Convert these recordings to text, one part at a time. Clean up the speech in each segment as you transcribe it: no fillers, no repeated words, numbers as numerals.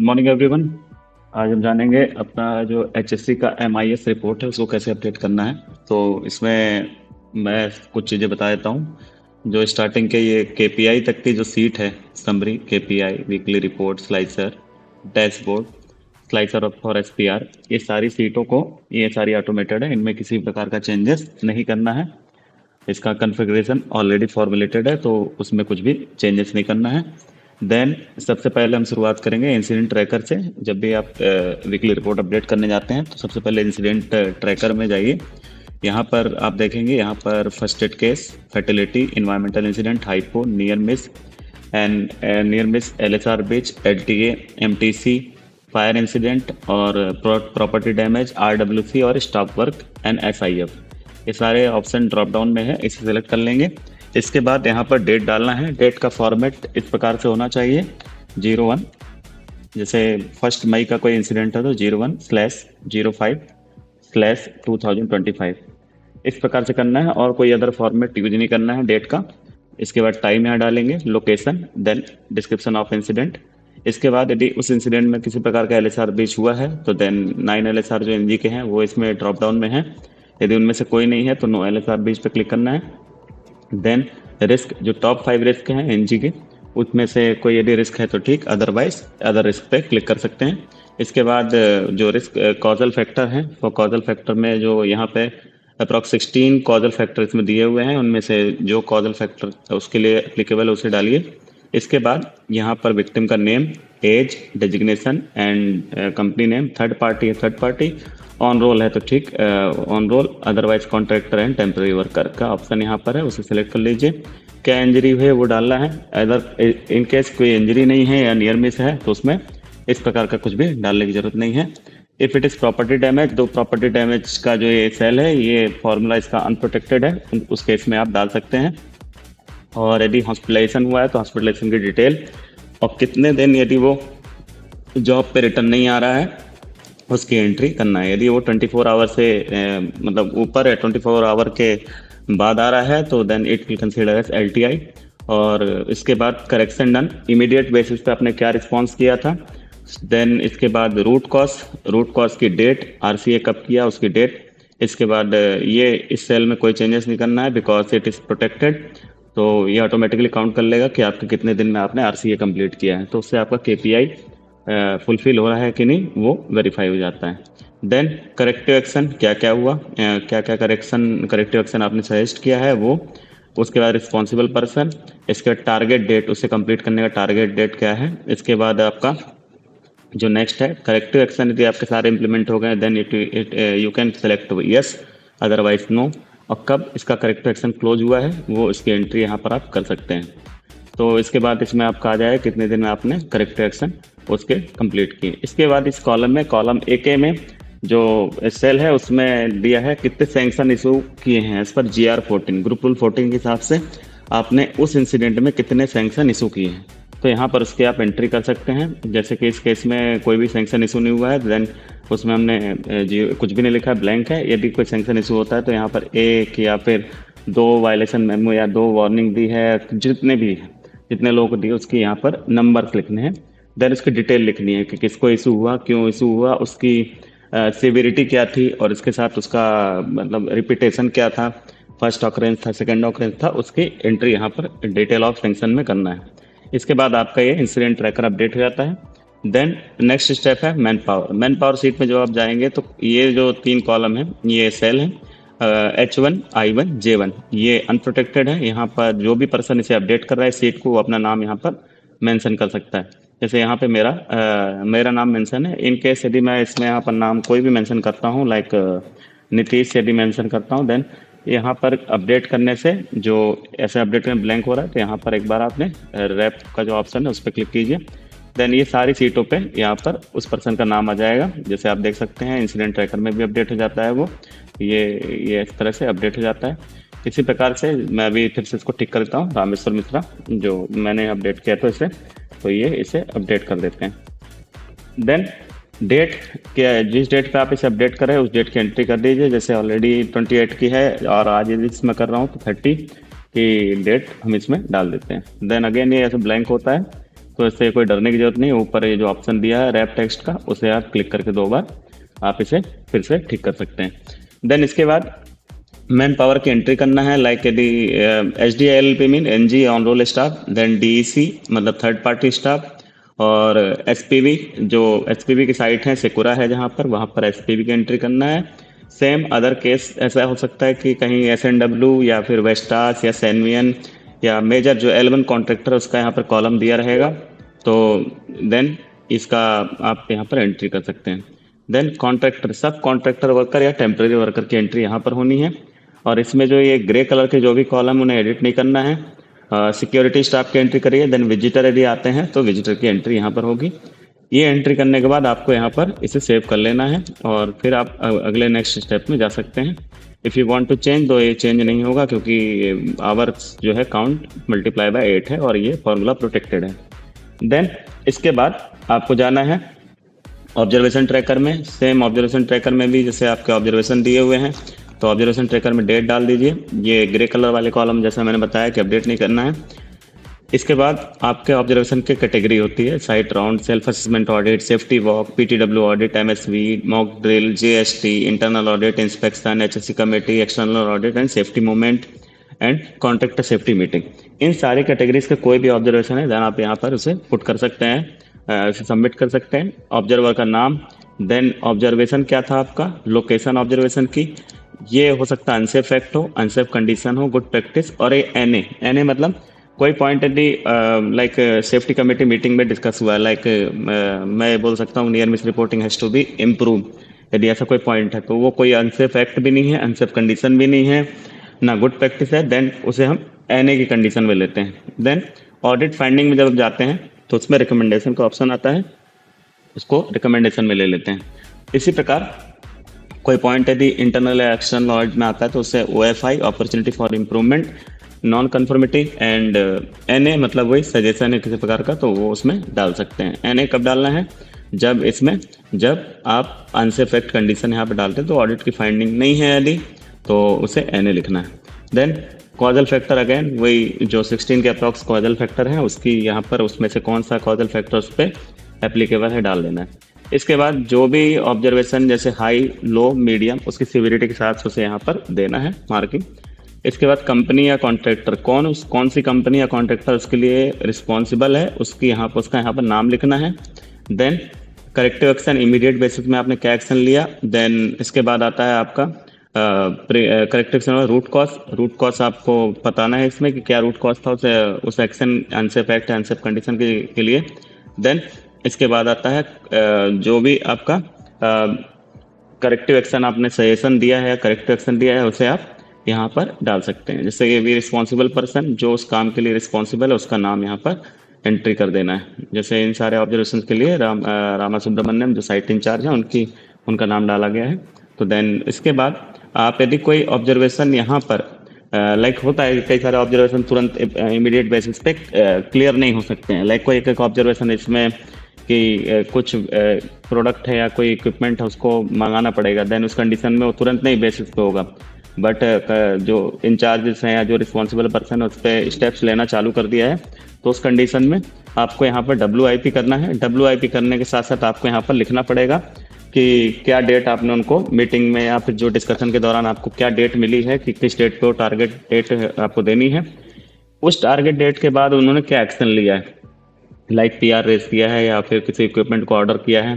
Morning everyone. आज हम जानेंगे अपना जो एचएससी का एमआईएस रिपोर्ट है उसको कैसे अपडेट करना है। तो इसमें मैं कुछ चीज़ें बता देता हूँ। जो स्टार्टिंग के ये केपीआई तक की जो सीट है, summary, KPI, weekly report, slicer, dashboard, slicer और फॉर एसपीआर, ये सारी सीटों को, ये सारी ऑटोमेटेड है, इनमें किसी प्रकार का चेंजेस नहीं करना है। इसका कॉन्फ़िगरेशन ऑलरेडी फॉर्मुलेटेड है तो उसमें कुछ भी चेंजेस नहीं करना है। देन सबसे पहले हम शुरुआत करेंगे इंसिडेंट ट्रैकर से। जब भी आप वीकली रिपोर्ट अपडेट करने जाते हैं तो सबसे पहले इंसिडेंट ट्रैकर में जाइए। यहाँ पर आप देखेंगे, यहाँ पर first aid case, fertility, environmental incident, hypo, near miss, LSR bridge, LTA, MTC, fire incident और प्रॉपर्टी डैमेज, आरडब्ल्यूसी और स्टॉप वर्क एंड एसआईएफ। ये सारे ऑप्शन ड्रॉप डाउन में है, इसे सेलेक्ट कर लेंगे। इसके बाद यहाँ पर डेट डालना है। डेट का फॉर्मेट इस प्रकार से होना चाहिए 01, जैसे 1 मई का कोई इंसिडेंट है तो 01/05/2025 इस प्रकार से करना है, और कोई अदर फॉर्मेट यूज नहीं करना है डेट का। इसके बाद टाइम यहाँ डालेंगे, location, then description of incident. इसके बाद यदि उस इंसिडेंट में किसी प्रकार का एलएसआर ब्रीच हुआ है तो देन 9 एलएसआर जो एनजी के हैं वो इसमें ड्रॉप डाउन में है। यदि उनमें से कोई नहीं है तो नो एलएसआर ब्रीच पे क्लिक करना है। देन रिस्क, जो टॉप 5 रिस्क हैं एनजी के, उसमें से कोई यदि रिस्क है तो ठीक, अदरवाइज अदर रिस्क पे क्लिक कर सकते हैं। इसके बाद जो रिस्क कॉजल फैक्टर हैं, वो कॉजल फैक्टर में जो यहाँ पे अप्रॉक्स 16 कॉजल फैक्टर इसमें दिए हुए हैं, उनमें से जो कॉजल फैक्टर उसके लिए एप्लीकेबल उसे डालिए। इसके बाद यहाँ पर विक्टिम का name, age, designation and company name, third party है थर्ड पार्टी, ऑन रोल है तो ठीक, on roll, otherwise contractor and temporary worker का ऑप्शन यहाँ पर है, उसे सिलेक्ट कर लीजिए। क्या इंजरी है वो डालना है। अदर इन केस कोई इंजरी नहीं है या नियर मिस है तो उसमें इस प्रकार का कुछ भी डालने की जरूरत नहीं है। If it is property damage, तो प्रॉपर्टी डैमेज का जो ये सेल है, ये फॉर्मूला इसका अनप्रोटेक्टेड है, उस केस में आप डाल सकते हैं। और यदि हॉस्पिटलाइजेशन हुआ है तो हॉस्पिटलाइजेशन की डिटेल, और कितने दिन यदि वो जॉब पे रिटर्न नहीं आ रहा है उसकी एंट्री करना है। यदि वो 24 आवर से मतलब ऊपर है, 24 आवर के बाद आ रहा है तो then it will consider as LTI. और इसके बाद करेक्शन डन, इमीडिएट बेसिस पे आपने क्या रिस्पॉन्स किया था। देन इसके बाद रूट कॉज की डेट, आरसीए कब किया उसकी डेट। इसके बाद ये इस सेल में कोई चेंजेस नहीं करना है बिकॉज इट इज़ प्रोटेक्टेड, तो ये ऑटोमेटिकली काउंट कर लेगा कि आपके कितने दिन में आपने आरसीए कंप्लीट किया है, तो उससे आपका केपीआई फुलफिल हो रहा है कि नहीं वो वेरीफाई हो जाता है। देन करेक्टिव एक्शन, क्या क्या हुआ, क्या क्या करेक्टिव एक्शन आपने सजेस्ट किया है वो। उसके बाद रिस्पॉन्सिबल पर्सन, इसके बाद टारगेट डेट, उसे कंप्लीट करने का टारगेट डेट क्या है। इसके बाद आपका जो नेक्स्ट है करेक्टिव एक्शन, यदि आपके सारे इंप्लीमेंट हो गए then it you can select yes, otherwise no. और कब इसका करेक्टिव एक्शन क्लोज हुआ है वो इसकी एंट्री यहाँ पर आप कर सकते हैं। तो इसके बाद इसमें आपका आ जाए कितने दिन में आपने करेक्टिव एक्शन उसके कंप्लीट किए। इसके बाद इस कॉलम में, कॉलम ए के में जो सेल है उसमें दिया है कितने सैंक्शन इशू किए हैं as per GR14, group rule 14 के हिसाब से आपने उस इंसिडेंट में कितने सैंक्शन इशू किए हैं। तो यहाँ पर उसके आप एंट्री कर सकते हैं। जैसे कि इस केस में कोई भी सैंक्शन इशू नहीं हुआ है, देन उसमें हमने कुछ भी नहीं लिखा है, ब्लैंक है। यदि कोई सैंक्शन इशू होता है तो यहाँ पर एक या फिर 2 वायलेशन मेमो या 2 वार्निंग दी है, जितने भी जितने लोगों को दिए उसकी यहाँ पर नंबर्स लिखने हैं। देन उसकी डिटेल लिखनी है कि किसको इशू हुआ, क्यों इशू हुआ, उसकी सिविरिटी क्या थी, और इसके साथ उसका मतलब रिपीटेशन क्या था, फर्स्ट ऑकरेंस था, सेकंड ऑकरेंस था, उसकी एंट्री यहाँ पर डिटेल ऑफ सैंक्शन में करना है। इसके बाद आपका ये इंसिडेंट ट्रैकर अपडेट हो जाता है। देन नेक्स्ट स्टेप है man power. Man power seat में जब आप जाएंगे तो ये जो 3 कॉलम है, ये सेल है H1, I1, J1, ये अनप्रोटेक्टेड है। यहाँ पर जो भी पर्सन इसे अपडेट कर रहा है सीट को, वो अपना नाम यहाँ पर मेंशन कर सकता है। जैसे यहाँ पे मेरा नाम मेंशन है। इन केस यदि मैं इसमें यहाँ पर नाम कोई भी मेंशन करता हूँ, लाइक नीतीश यदि मेंशन करता हूँ, देन यहाँ पर अपडेट करने से जो ऐसे अपडेट में ब्लैंक हो रहा है तो यहाँ पर एक बार आपने रैप का जो ऑप्शन है उस पर क्लिक कीजिए। देन ये सारी सीटों पे यहाँ पर उस पर्सन का नाम आ जाएगा। जैसे आप देख सकते हैं इंसिडेंट ट्रैकर में भी अपडेट हो जाता है वो, ये इस तरह से अपडेट हो जाता है। इसी प्रकार से मैं अभी फिर से इसको टिक करता हूँ, रामेश्वर मिश्रा जो मैंने अपडेट किया था इसे, तो ये इसे अपडेट कर देते हैं। देन डेट, क्या जिस डेट पे आप इसे अपडेट करें उस डेट की एंट्री कर दीजिए। जैसे ऑलरेडी 28 की है और आज यदि इसमें कर रहा हूँ तो 30 की डेट हम इसमें डाल देते हैं। देन अगेन ये ऐसे ब्लैंक होता है तो इससे कोई डरने की जरूरत नहीं। ऊपर ये जो ऑप्शन दिया है रैप टेक्स्ट का, उसे आप क्लिक करके 2 बार आप इसे फिर से ठीक कर सकते हैं। देन इसके बाद मैन पावर की एंट्री करना है, लाइक यदि H D L P mean N G on roll staff, then D E C मतलब थर्ड पार्टी स्टाफ, और एस पी वी जो एस पी वी की साइट है सिकुरा है जहाँ पर, वहाँ पर एस पी वी की एंट्री करना है। सेम अदर केस ऐसा हो सकता है कि कहीं एस एन डब्ल्यू या फिर वेस्टास या सैनवियन या मेजर जो L1 कॉन्ट्रैक्टर उसका यहाँ पर कॉलम दिया रहेगा, तो देन इसका आप यहाँ पर एंट्री कर सकते हैं। देन कॉन्ट्रैक्टर, सब कॉन्ट्रैक्टर वर्कर या टेम्पररी वर्कर की एंट्री यहाँ पर होनी है। और इसमें जो ये ग्रे कलर के जो भी कॉलम उन्हें एडिट नहीं करना है। सिक्योरिटी स्टाफ की एंट्री करिए, देन विजिटर यदि आते हैं तो विजिटर की एंट्री यहाँ पर होगी। ये एंट्री करने के बाद आपको यहाँ पर इसे सेव कर लेना है और फिर आप अगले नेक्स्ट स्टेप में जा सकते हैं। If you want to change, तो ये चेंज नहीं होगा क्योंकि आवर्स जो है काउंट मल्टीप्लाई बाय 8 है और ये फॉर्मूला प्रोटेक्टेड है। देन इसके बाद आपको जाना है ऑब्जर्वेशन ट्रैकर में। सेम ऑब्जर्वेशन ट्रैकर में भी जैसे आपके ऑब्जर्वेशन दिए हुए हैं, तो ऑब्जर्वेशन ट्रैकर में डेट डाल दीजिए। ये ग्रे कलर वाले कॉलम जैसा मैंने बताया कि अपडेट नहीं करना है। इसके बाद आपके ऑब्जर्वेशन की कैटेगरी होती है site round, self assessment audit, safety walk, PTW audit, MSV, mock drill, GST, internal audit, inspection, HSC committee, external audit and safety movement and contractor safety meeting. इन सारी कैटेगरीज का कोई भी ऑब्जर्वेशन है then आप यहाँ पर उसे पुट कर सकते हैं, उसे सबमिट कर सकते हैं। ऑब्जर्वर का नाम, देन ऑब्जर्वेशन क्या था आपका, लोकेशन ऑब्जर्वेशन की, ये हो सकता है अनसेफ एक्ट हो, अनसेफ कंडीशन हो, गुड प्रैक्टिस, और ये एनए मतलब कोई पॉइंट यदि लाइक सेफ्टी कमेटी मीटिंग में डिस्कस हुआ है, लाइक मैं बोल सकता हूँ near miss reporting has to be improve, यदि ऐसा कोई पॉइंट है तो वो कोई अनसेफ एक्ट भी नहीं है, अनसेफ कंडीशन भी नहीं है, ना गुड प्रैक्टिस है, देन उसे हम एनए की कंडीशन में लेते हैं। देन ऑडिट फाइंडिंग में जब जाते हैं तो उसमें रिकमेंडेशन का ऑप्शन आता है, उसको रिकमेंडेशन में ले लेते हैं। इसी प्रकार कोई पॉइंट यदि इंटरनल या एक्सटर्नल ऑडिट में आता है तो उससे OFI opportunity for improvement, non conformity and NA मतलब वही सजेशन है किसी प्रकार का, तो वो उसमें डाल सकते हैं। NA कब डालना है, जब आप अनसेफ एक्ट कंडीशन यहाँ पे डालते हैं तो ऑडिट की फाइंडिंग नहीं है यदि, तो उसे NA लिखना है। देन कॉजल फैक्टर, अगेन वही जो 16 के अप्रॉक्स कॉजल फैक्टर है उसकी यहाँ पर उसमें से कौन सा कॉजल फैक्टर उस पर एप्लीकेबल है डाल देना है। इसके बाद जो भी ऑब्जर्वेशन जैसे हाई, लो, मीडियम उसकी सिविरिटी के साथ उसे यहाँ पर देना है मार्किंग। इसके बाद कंपनी या कॉन्ट्रैक्टर, कौन सी कंपनी या कॉन्ट्रैक्टर उसके लिए रिस्पॉन्सिबल है उसका यहाँ पर नाम लिखना है। Then corrective action, immediate basis में आपने क्या एक्शन लिया। देन इसके बाद आता है आपका करेक्टिव एक्शन रूट कॉज आपको बताना है इसमें कि क्या रूट कॉज था उस action unsafe act unsafe condition के लिए। देन इसके बाद आता है जो भी आपका करेक्टिव एक्शन आपने सजेशन दिया है, करेक्टिव एक्शन दिया है, उसे आप यहाँ पर डाल सकते हैं। जैसे कि वी रिस्पॉन्सिबल पर्सन, जो उस काम के लिए रिस्पॉन्सिबल है उसका नाम यहाँ पर एंट्री कर देना है। जैसे इन सारे ऑब्जर्वेशन के लिए रामा सुब्रमण्यम जो साइट इंचार्ज हैं उनका नाम डाला गया है। तो देन इसके बाद आप यदि कोई ऑब्जर्वेशन यहाँ पर लाइक होता है कई सारे ऑब्जर्वेशन तुरंत इमीडिएट बेसिस पे क्लियर नहीं हो सकते हैं, लाइक कोई एक ऑब्जर्वेशन इसमें कि कुछ प्रोडक्ट है या कोई इक्विपमेंट है उसको मंगाना पड़ेगा, देन उस कंडीशन में वो तुरंत नहीं बेसिस पे होगा, बट जो इंचार्जेस हैं या जो रिस्पॉन्सिबल पर्सन है उस पर स्टेप्स लेना चालू कर दिया है, तो उस कंडीशन में आपको यहाँ पर WIP करना है। WIP करने के साथ साथ आपको यहाँ पर लिखना पड़ेगा कि क्या डेट आपने उनको मीटिंग में या फिर जो डिस्कशन के दौरान आपको क्या डेट मिली है कि किस डेट पे वो टारगेट डेट आपको देनी है। उस टारगेट डेट के बाद उन्होंने क्या एक्शन लिया है, लाइक PR रेस किया है या फिर किसी इक्विपमेंट को ऑर्डर किया है,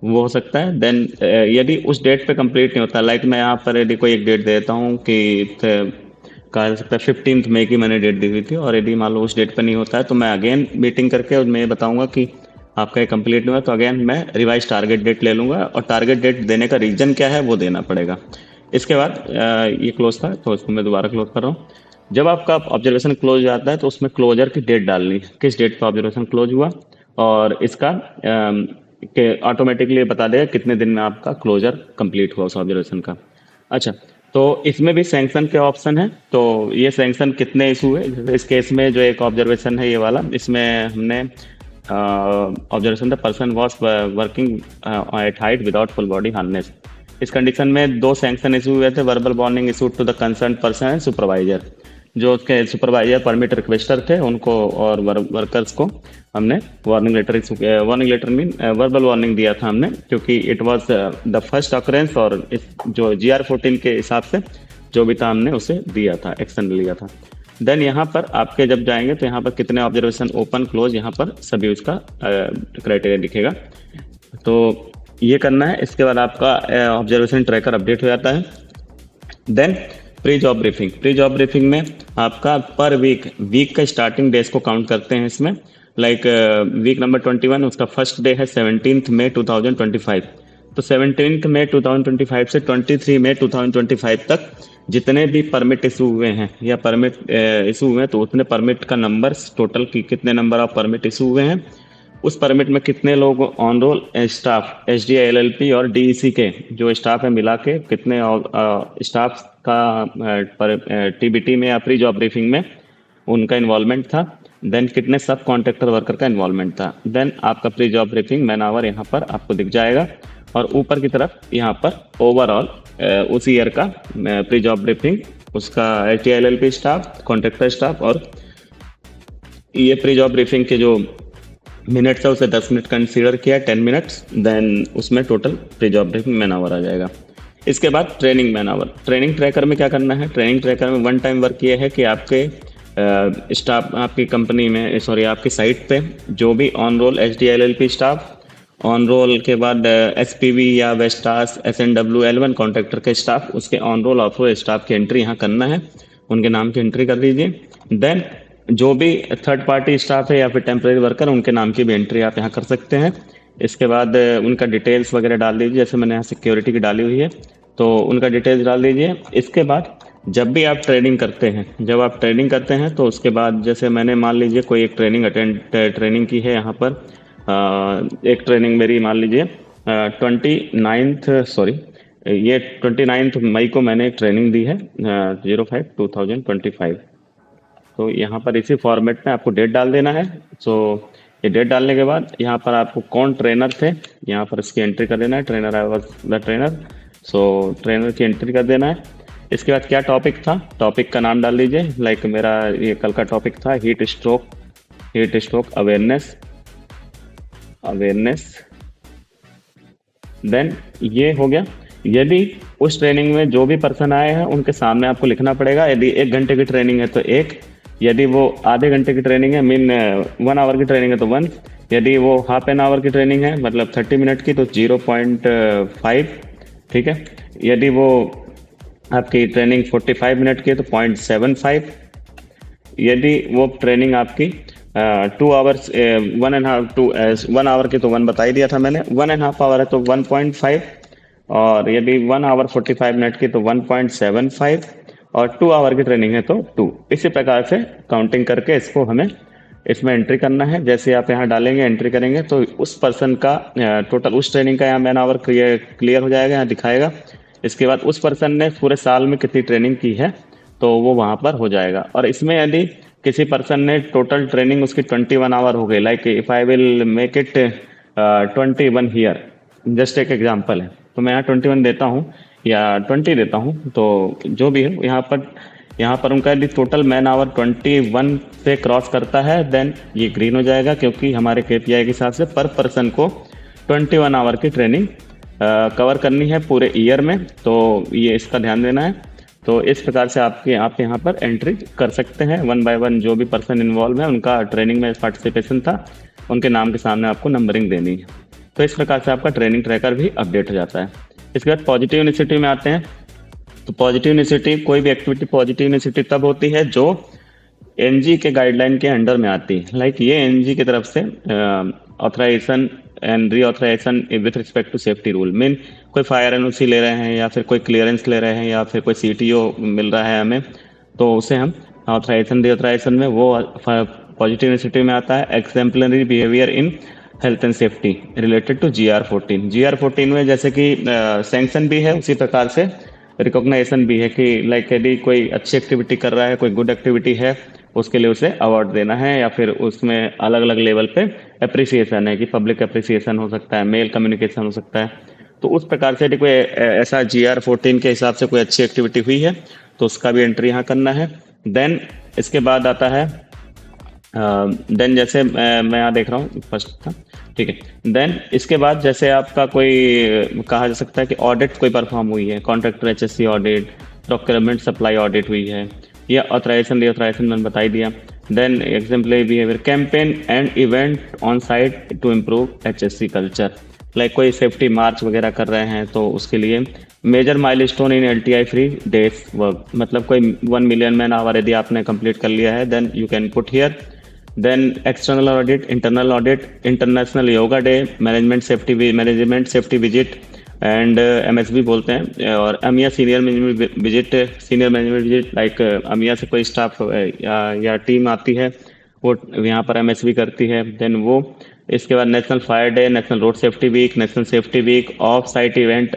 वो हो सकता है। देन यदि उस डेट पे कंप्लीट नहीं होता, लाइक मैं यहाँ पर यदि कोई एक डेट देता हूँ कि कहा जा सकता है 15 मई की मैंने डेट दी हुई थी, और यदि मान लो उस डेट पे नहीं होता है तो मैं अगेन मीटिंग करके मैं ये बताऊंगा कि आपका ये कंप्लीट नहीं हुआ, तो अगेन मैं रिवाइज टारगेट डेट ले लूँगा और टारगेट डेट देने का रीजन क्या है वो देना पड़ेगा। इसके बाद ये क्लोज था तो इसको मैं दोबारा क्लोज कर रहा हूँ। जब आपका ऑब्जर्वेशन क्लोज जाता है तो उसमें क्लोजर की डेट डालनी है, किस डेट पर ऑब्जर्वेशन क्लोज हुआ, और इसका ऑटोमेटिकली बता देगा कितने दिन में आपका क्लोजर कंप्लीट हुआ उस ऑब्जर्वेशन का। अच्छा, तो इसमें भी सैंक्शन के ऑप्शन है, तो ये सैंक्शन कितने इशू हुए। इस केस में जो एक ऑब्जर्वेशन है ये वाला, इसमें हमने observation the person was working at height without full body harness, इस कंडीशन में 2 सैंक्शन इशू हुए थे, verbal warning issued to the concern person and supervisor. जो उसके सुपरवाइजर परमिट रिक्वेस्टर थे उनको और वर्कर्स को हमने warning letter mean verbal warning दिया था हमने, क्योंकि it was the first occurrence, और इस जो GR14 के हिसाब से जो भी था हमने उसे दिया था, एक्शन लिया था। देन यहाँ पर आपके जब जाएंगे तो यहाँ पर कितने ऑब्जर्वेशन ओपन क्लोज, यहाँ पर सभी उसका क्राइटेरिया दिखेगा। तो ये करना है। इसके बाद आपका ऑब्जर्वेशन ट्रैकर अपडेट हो जाता है। देन प्री जॉब ब्रीफिंग में आपका पर वीक का स्टार्टिंग डेज को काउंट करते हैं इसमें। लाइक वीक नंबर 21 उसका फर्स्ट डे है 17 मई 2025। तो 17 मई 2025 से 23 मई 2025 तक जितने भी परमिट इशू हुए हैं या परमिट इशू हुए हैं, तो उतने परमिट का नंबर टोटल की कितने नंबर ऑफ परमिट इशू हुए हैं, उस परमिट में कितने लोग on roll staff SDI LLP और DEC के जो स्टाफ है मिला के कितने स्टाफ का TBT में या प्री जॉब ब्रीफिंग में उनका इन्वॉल्वमेंट था। देन कितने सब कॉन्ट्रैक्टर वर्कर का इन्वॉल्वमेंट था। देन आपका pre job briefing man hour यहाँ पर आपको दिख जाएगा, और ऊपर की तरफ यहाँ पर ओवरऑल उस ईयर का प्री जॉब ब्रीफिंग, उसका SDI LLP staff, contractor staff, और ये प्री जॉब ब्रीफिंग के जो मिनट्स है उसे 10 मिनट कंसीडर किया, 10 मिनट्स। देन उसमें total pre job briefing man hour आ जाएगा। इसके बाद training man hour. Training tracker में क्या करना है, ट्रेनिंग ट्रैकर में वन टाइम वर्क ये है कि आपके स्टाफ आपकी कंपनी में आपकी साइट पे जो भी on roll SDI LLP staff, on roll के बाद SPV या वेस्टास SNW L1 कॉन्ट्रैक्टर के स्टाफ, उसके on roll off roll staff की एंट्री यहाँ करना है, उनके नाम की एंट्री कर दीजिए। देन जो भी थर्ड पार्टी स्टाफ है या फिर टेम्परेरी वर्कर, उनके नाम की भी एंट्री आप यहाँ कर सकते हैं। इसके बाद उनका डिटेल्स वगैरह डाल दीजिए, जैसे मैंने यहाँ सिक्योरिटी की डाली हुई है तो उनका डिटेल्स डाल दीजिए। इसके बाद जब भी आप ट्रेनिंग करते हैं तो उसके बाद जैसे मैंने मान लीजिए कोई एक ट्रेनिंग की है यहाँ पर, एक ट्रेनिंग मेरी मान लीजिए 29 मई को मैंने एक ट्रेनिंग दी है 05/2025। तो यहाँ पर इसी फॉर्मेट में आपको डेट डाल देना है। सो ये डेट डालने के बाद यहाँ पर आपको कौन ट्रेनर थे यहाँ पर इसकी एंट्री कर देना है, trainer I was the trainer, so trainer की एंट्री कर देना है। इसके बाद क्या टॉपिक था, टॉपिक का नाम डाल दीजिए। लाइक मेरा ये कल का टॉपिक था हीट स्ट्रोक अवेयरनेस। देन ये हो गया। यदि उस ट्रेनिंग में जो भी पर्सन आए हैं उनके सामने आपको लिखना पड़ेगा। यदि 1 घंटे की ट्रेनिंग है तो 1, यदि वो आधे घंटे की ट्रेनिंग है मीन 1 आवर की ट्रेनिंग है तो 1, यदि वो हाफ एन आवर की ट्रेनिंग है मतलब 30 मिनट की तो 0.5, ठीक है। यदि वो आपकी ट्रेनिंग 45 मिनट की है तो 0.75, यदि वो ट्रेनिंग आपकी 2 आवर्स 1 आवर की तो 1 बता ही दिया था मैंने, 1.5 आवर है तो 1.5, और यदि 1 आवर 45 मिनट की तो 1.75, और 2 आवर की ट्रेनिंग है तो 2। इसी प्रकार से काउंटिंग करके इसको हमें इसमें एंट्री करना है। जैसे आप यहाँ डालेंगे एंट्री करेंगे तो उस पर्सन का टोटल उस ट्रेनिंग का यहाँ मैन आवर क्लियर हो जाएगा, यहाँ दिखाएगा। इसके बाद उस पर्सन ने पूरे साल में कितनी ट्रेनिंग की है तो वो वहाँ पर हो जाएगा। और इसमें यदि किसी पर्सन ने टोटल ट्रेनिंग उसकी 21 आवर हो गई, like if I will make it 21 here, just एक एग्जांपल है, तो मैं यहाँ 21 देता हूँ या 20 देता हूँ, तो जो भी है यहाँ पर उनका यदि टोटल मैन आवर 21 पे क्रॉस करता है देन ये ग्रीन हो जाएगा, क्योंकि हमारे KPI के हिसाब से पर पर्सन को 21 आवर की ट्रेनिंग कवर करनी है पूरे ईयर में, तो ये इसका ध्यान देना है। तो इस प्रकार से आप यहाँ पर एंट्री कर सकते हैं 1 बाय 1। जो भी पर्सन इन्वॉल्व है उनका ट्रेनिंग में पार्टिसिपेशन था, उनके नाम के सामने आपको नंबरिंग देनी है। तो इस प्रकार से आपका ट्रेनिंग ट्रैकर भी अपडेट हो जाता है। इसके बाद पॉजिटिव इनिशिएटिव में आते हैं। तो पॉजिटिव इनिशिएटिव, कोई भी एक्टिविटी पॉजिटिव इनिशिएटिव तब होती है जो NG के गाइडलाइन के अंडर में आती है। लाइक ये NG की तरफ से authorization and reauthorization with respect to safety rule, mean कोई फायर NOC ले रहे हैं या फिर कोई क्लियरेंस ले रहे हैं या फिर कोई CTO मिल रहा है हमें, तो उसे हम ऑथराइजेशन रीऑथराइजेशन में वो पॉजिटिव इनिशिएटिव में आता है। Exemplary behaviour in health and safety related to GR14 में जैसे कि सैंक्शन भी है, उसी प्रकार से रिकॉग्नाइजेशन भी है कि लाइक यदि कोई अच्छी एक्टिविटी कर रहा है, कोई गुड एक्टिविटी है, उसके लिए उसे अवार्ड देना है, या फिर उसमें अलग अलग लेवल पे अप्रिसिएशन है कि पब्लिक अप्रिसिएशन हो सकता है, मेल कम्युनिकेशन हो सकता है। तो उस प्रकार से यदि कोई ऐसा GR14 के हिसाब से कोई अच्छी एक्टिविटी हुई है तो उसका भी एंट्री यहाँ करना है। देन इसके बाद आता है, देन जैसे मैं यहाँ देख रहा हूँ फर्स्ट था, ठीक है। देन इसके बाद जैसे आपका कोई कहा जा सकता है कि ऑडिट कोई परफॉर्म हुई है, contractor HSC audit, procurement supply audit हुई है, या ऑथराइजेशन रीऑथराइजेशन मैंने बता ही दिया। Then example behaviour campaign and event on site to improve HSC culture, like कोई सेफ्टी मार्च वगैरह कर रहे हैं तो उसके लिए major milestone in LTI free days work, मतलब कोई 1 मिलियन मैन आवर यदि आपने कंप्लीट कर लिया है then you can put here. Then external audit, internal audit, international yoga day, management safety visit and MSB बोलते हैं, और Amiya senior management visit, senior management visit, like Amiya से कोई स्टाफ या टीम आती है वो यहाँ पर एमएसबी करती है, देन वो। इसके बाद national fire day, national road safety week, national safety week, off site event,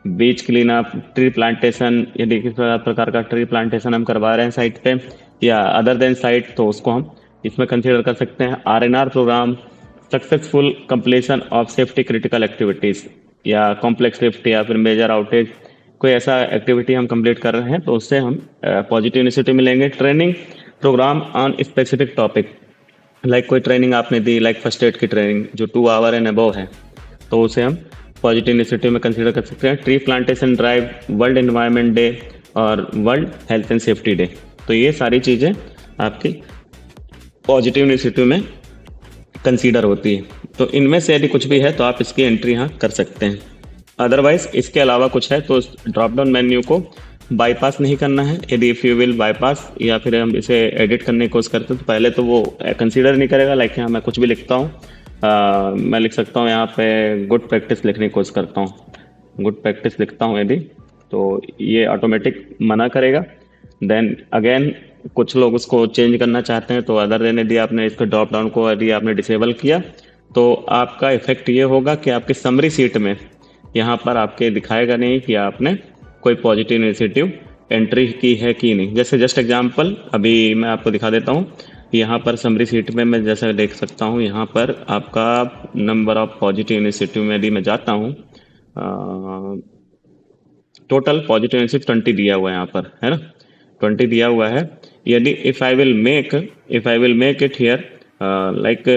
beach clean up, tree plantation, यदि किसी प्रकार का ट्री प्लांटेशन हम करवा रहे हैं साइट पे या अदर देन साइट तो उसको हम इसमें कंसीडर कर सकते हैं। RNR programme, successful completion of safety critical activities, या कॉम्प्लेक्स लिफ्ट या फिर मेजर आउटेज, कोई ऐसा एक्टिविटी हम कंप्लीट कर रहे हैं तो उससे हम पॉजिटिव इनिशिएटिव मिलेंगे। Training programme on specific topic, like कोई ट्रेनिंग आपने दी, लाइक फर्स्ट एड की ट्रेनिंग जो 2 आवर एंड अबव है तो उसे हम पॉजिटिव इनिशिएटिव में कंसीडर कर सकते हैं। Tree plantation drive, world environment day और world health and safety day, तो ये सारी चीज़ें आपकी पॉजिटिव इनिशिएटिव में कंसीडर होती है। तो इनमें से यदि कुछ भी है तो आप इसकी एंट्री यहाँ कर सकते हैं। अदरवाइज इसके अलावा कुछ है तो ड्रॉप डाउन मेन्यू को बाईपास नहीं करना है। यदि इफ़ यू विल बाईपास या फिर हम इसे एडिट करने की कोशिश करते हैं तो पहले तो वो कंसीडर नहीं करेगा। लाइक यहाँ मैं कुछ भी लिखता हूँ, मैं लिख सकता हूँ यहाँ पे गुड प्रैक्टिस लिखने की कोशिश करता हूँ, गुड प्रैक्टिस लिखता हूँ यदि, तो ये ऑटोमेटिक मना करेगा। देन अगेन कुछ लोग उसको चेंज करना चाहते हैं तो अदर देन यदि आपने इसको ड्रॉप डाउन को यदि आपने डिसेबल किया तो आपका इफेक्ट ये होगा कि आपकी समरी सीट में यहाँ पर आपके दिखाएगा नहीं कि आपने कोई पॉजिटिव इनिशिएटिव एंट्री की है कि नहीं। जैसे जस्ट एग्जांपल अभी मैं आपको दिखा देता हूँ, यहाँ पर समरी सीट में मैं जैसा देख सकता हूँ यहाँ पर आपका नंबर ऑफ पॉजिटिव इनिशिएटिव में यदि मैं जाता हूँ, टोटल पॉजिटिव इनिशिएटिव 20 दिया हुआ है यहाँ पर, है ना, 20 दिया हुआ है। यदि if I will make it here like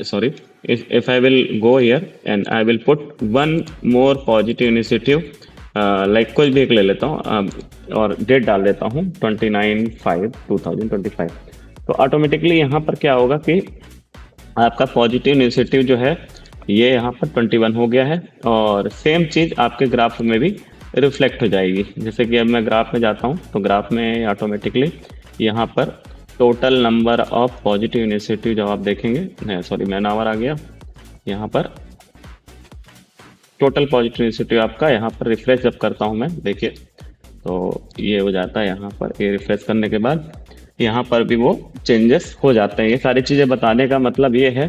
sorry, if I will go here and I will put one more positive initiative, like कुछ भी एक ले लेता हूँ और डेट डाल देता हूँ 29/5/2025, तो ऑटोमेटिकली यहाँ पर क्या होगा कि आपका पॉजिटिव इनिशिएटिव जो है ये यहाँ पर 21 हो गया है, और सेम चीज़ आपके ग्राफ में भी रिफ्लेक्ट हो जाएगी। जैसे कि अब मैं ग्राफ में जाता हूँ तो ग्राफ में ऑटोमेटिकली यहाँ पर total number of positive initiative जब आप देखेंगे, सॉरी मैन आवर आ गया, यहाँ पर टोटल पॉजिटिव इनिशिएटिव आपका यहाँ पर रिफ्रेश जब करता हूँ मैं, देखिए तो ये हो जाता है यहाँ पर। ये रिफ्रेश करने के बाद यहाँ पर भी वो चेंजेस हो जाते हैं। ये सारी चीज़ें बताने का मतलब ये है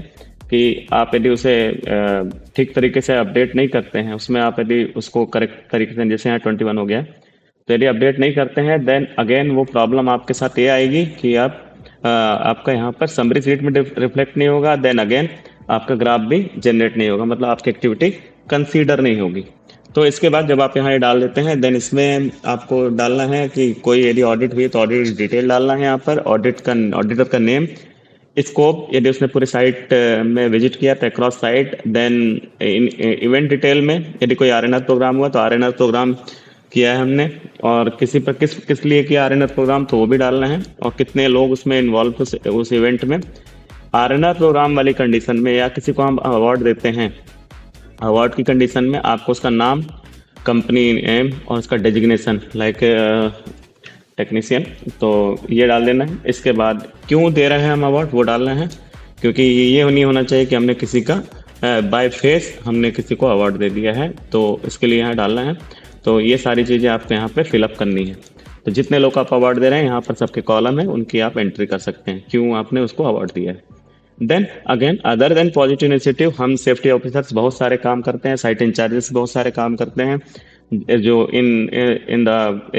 कि आप यदि उसे ठीक तरीके से अपडेट नहीं करते हैं, उसमें आप यदि उसको करेक्ट तरीके से, जैसे यहाँ 21 हो गया, तो यदि अपडेट नहीं करते हैं देन अगेन वो प्रॉब्लम आपके साथ ये आएगी कि आपका यहाँ पर समरी सीट में रिफ्लेक्ट नहीं होगा, देन अगेन आपका ग्राफ भी जनरेट नहीं होगा, मतलब आपकी एक्टिविटी कंसीडर नहीं होगी। तो इसके बाद जब आप यहाँ ये डाल देते हैं देन इसमें आपको डालना है कि कोई यदि ऑडिट हुई तो ऑडिट डिटेल डालना है। यहाँ पर ऑडिटर का नेम, स्कोप, यदि उसने पूरी साइट में विजिट किया तो across site, then event detail में यदि कोई आरएनआर प्रोग्राम हुआ तो आरएनआर प्रोग्राम किया है हमने, और किसी पर किस लिए किया आरएनआर प्रोग्राम तो वो भी डालना है, और कितने लोग उसमें इन्वॉल्व उस इवेंट में। आरएनआर प्रोग्राम वाली कंडीशन में या किसी को हम अवार्ड देते हैं, अवार्ड की कंडीशन में आपको उसका नाम, कंपनी नेम और उसका डेजिग्नेशन, लाइक टेक्नीशियन, तो ये डाल देना है। इसके बाद क्यों दे रहे हैं हम अवार्ड वो डालना है, क्योंकि ये नहीं होना चाहिए कि हमने किसी का बाय फेस हमने किसी को अवार्ड दे दिया है, तो इसके लिए यहाँ डालना है। तो ये सारी चीज़ें आपको यहाँ पे फिलअप करनी है। तो जितने लोग आप अवार्ड दे रहे हैं यहाँ पर सबके कॉलम है, उनकी आप एंट्री कर सकते हैं क्यों आपने उसको अवार्ड दिया है। Then again other than positive initiative, हम सेफ्टी ऑफिसर्स बहुत सारे काम करते हैं, साइट इंचार्जेस बहुत सारे काम करते हैं जो in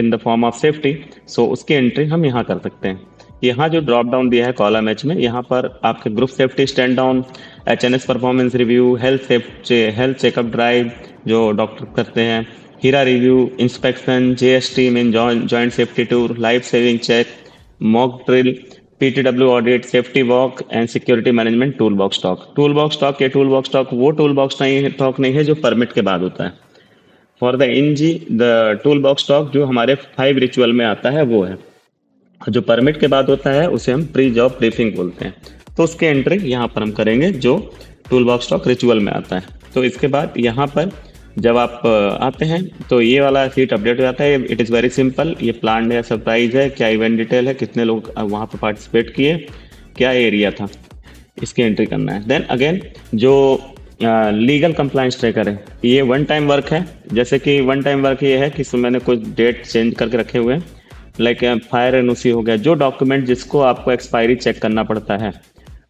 the form of safety, so उसकी एंट्री हम यहाँ कर सकते हैं। यहाँ जो ड्रॉप डाउन दिया है कॉलम एच में, यहाँ पर आपके group safety stand down, HNS performance review, health checkup drive जो डॉक्टर करते हैं, HIRA review, inspection, JST mean joint safety tour, life saving check, mock drill, PTW audit, safety walk and security management tool box talk. Tool box talk, ये tool box talk वो tool box talk नहीं है जो permit के बाद होता है। For the NG the tool box talk जो हमारे 5 रिचुअल में आता है वो है। जो परमिट के बाद होता है उसे हम प्री जॉब ब्रीफिंग बोलते हैं। तो उसके एंट्री यहाँ पर हम करेंगे जो टूल बॉक्स टॉक रिचुअल में आता है। तो इसके बाद यहाँ पर जब आप आते हैं तो ये वाला सीट अपडेट हो जाता है। इट इज़ वेरी सिंपल, ये प्लान है, सरप्राइज है, क्या इवेंट डिटेल है, कितने लोग वहाँ पर पार्टिसिपेट किए, क्या एरिया था, इसकी एंट्री करना है। देन अगेन जो लीगल कंप्लाइंस ट्रैकर है, ये वन टाइम वर्क है। जैसे कि वन टाइम वर्क ये है कि इसमें मैंने कुछ डेट चेंज करके रखे हुए हैं, लाइक फायर एनओसी हो गया। जो डॉक्यूमेंट जिसको आपको एक्सपायरी चेक करना पड़ता है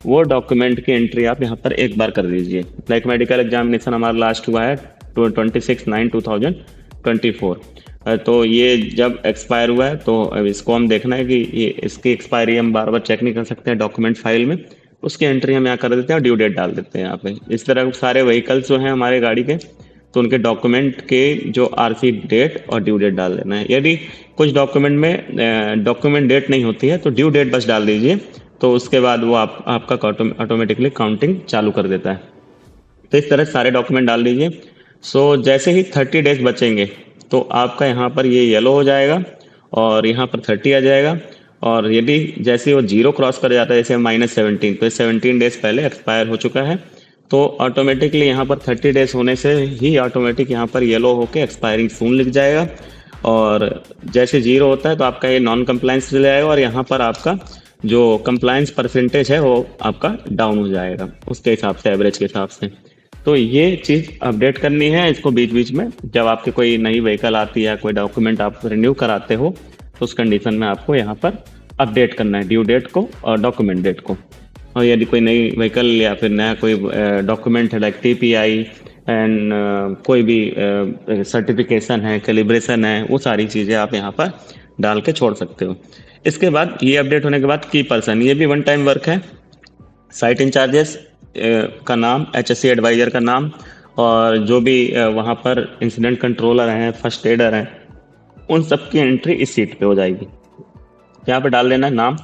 वो डॉक्यूमेंट की एंट्री आप यहाँ पर एक बार कर दीजिए। लाइक मेडिकल एग्जामिनेशन हमारा लास्ट हुआ है 26/9/2024। तो ये जब एक्सपायर हुआ है तो अब इसको हम देखना है कि ये इसकी एक्सपायरी हम बार बार चेक नहीं कर सकते हैं डॉक्यूमेंट फाइल में, उसकी एंट्री हम यहाँ कर देते हैं और ड्यू डेट डाल देते हैं यहाँ पे। इस तरह सारे व्हीकल्स जो हैं हमारे गाड़ी के, तो उनके डॉक्यूमेंट के जो आरसी डेट और ड्यू डेट डाल देना है। यदि कुछ डॉक्यूमेंट में डॉक्यूमेंट डेट नहीं होती है तो ड्यू डेट बस डाल दीजिए, तो उसके बाद वो आपका ऑटोमेटिकली काउंटिंग चालू कर देता है। तो इस तरह सारे डॉक्यूमेंट डाल दीजिए। सो जैसे ही 30 डेज बचेंगे तो आपका यहाँ पर ये येलो हो जाएगा और यहाँ पर 30 आ जाएगा। और यदि जैसे वो जीरो क्रॉस कर जाता है, जैसे -17, तो 17 डेज पहले एक्सपायर हो चुका है, तो ऑटोमेटिकली यहाँ पर 30 डेज होने से ही ऑटोमेटिक यहाँ पर येलो होके एक्सपायरिंग सून लिख जाएगा। और जैसे जीरो होता है तो आपका ये नॉन कंप्लायंस चले जाएगा और यहाँ पर आपका जो कंप्लायंस परसेंटेज है वो आपका डाउन हो जाएगा उसके हिसाब से, एवरेज के हिसाब से। तो ये चीज़ अपडेट करनी है इसको बीच बीच में। जब आपके कोई नई व्हीकल आती है, कोई डॉक्यूमेंट आप रिन्यू कराते हो, तो उस कंडीशन में आपको यहाँ पर अपडेट करना है ड्यू डेट को और डॉक्यूमेंट डेट को। और यदि कोई नई व्हीकल या फिर नया कोई डॉक्यूमेंट है, लाइक टीपीआई एंड कोई भी सर्टिफिकेशन है, कैलिब्रेशन है, वो सारी चीज़ें आप यहाँ पर डाल के छोड़ सकते हो। इसके बाद ये अपडेट होने के बाद की पर्सन, ये भी वन टाइम वर्क है। साइट इंचार्जेस का नाम, एचएससी एडवाइजर का नाम और जो भी वहाँ पर इंसिडेंट कंट्रोलर हैं, फर्स्ट एडर हैं, उन सब की एंट्री इस सीट पे हो जाएगी। यहाँ पे डाल देना है नाम।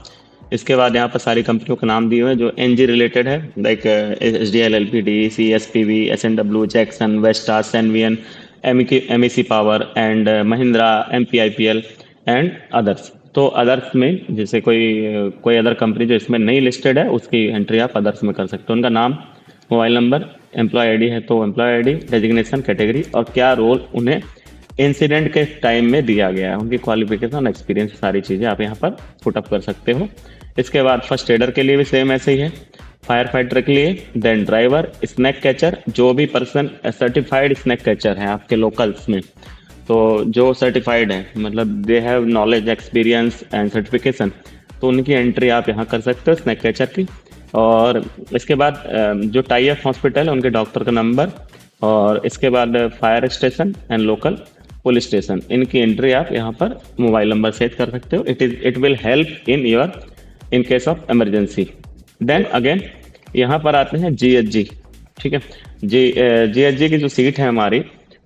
इसके बाद यहाँ पर सारी कंपनियों के नाम दिए हुए हैं जो एनजी रिलेटेड है, like HDL, LPD, CSPV, SNW, Jackson, Vestas, NVN, MEC power and Mahindra, MPIPL and others. तो अदर्स में जैसे कोई अदर कंपनी जो इसमें नहीं लिस्टेड है उसकी एंट्री आप अदर्स में कर सकते हो। उनका नाम, मोबाइल नंबर, एम्प्लॉय आईडी है तो एम्प्लॉय आईडी, डेजिग्नेशन, कैटेगरी और क्या रोल उन्हें इंसिडेंट के टाइम में दिया गया है, उनकी क्वालिफिकेशन, एक्सपीरियंस, सारी चीज़ें आप यहाँ पर पुटअप कर सकते हो। इसके बाद फर्स्ट एडर के लिए भी सेम ऐसे ही है, फायर फाइटर के लिए, देन ड्राइवर, स्नैक कैचर, जो भी पर्सन सर्टिफाइड स्नैक कैचर है आपके लोकल्स में, तो जो सर्टिफाइड है मतलब they have knowledge, experience and certification, तो उनकी एंट्री आप यहाँ कर सकते हो स्नैक कैचर की। और इसके बाद जो टाई अप हॉस्पिटल है उनके डॉक्टर का नंबर और इसके बाद fire station and local police station, इनकी एंट्री आप यहाँ पर मोबाइल नंबर सेट कर सकते हो। It will help in case of emergency. Then again यहाँ पर आते हैं जीएचजी। ठीक है, जीएचजी की जो सीट है हमारी,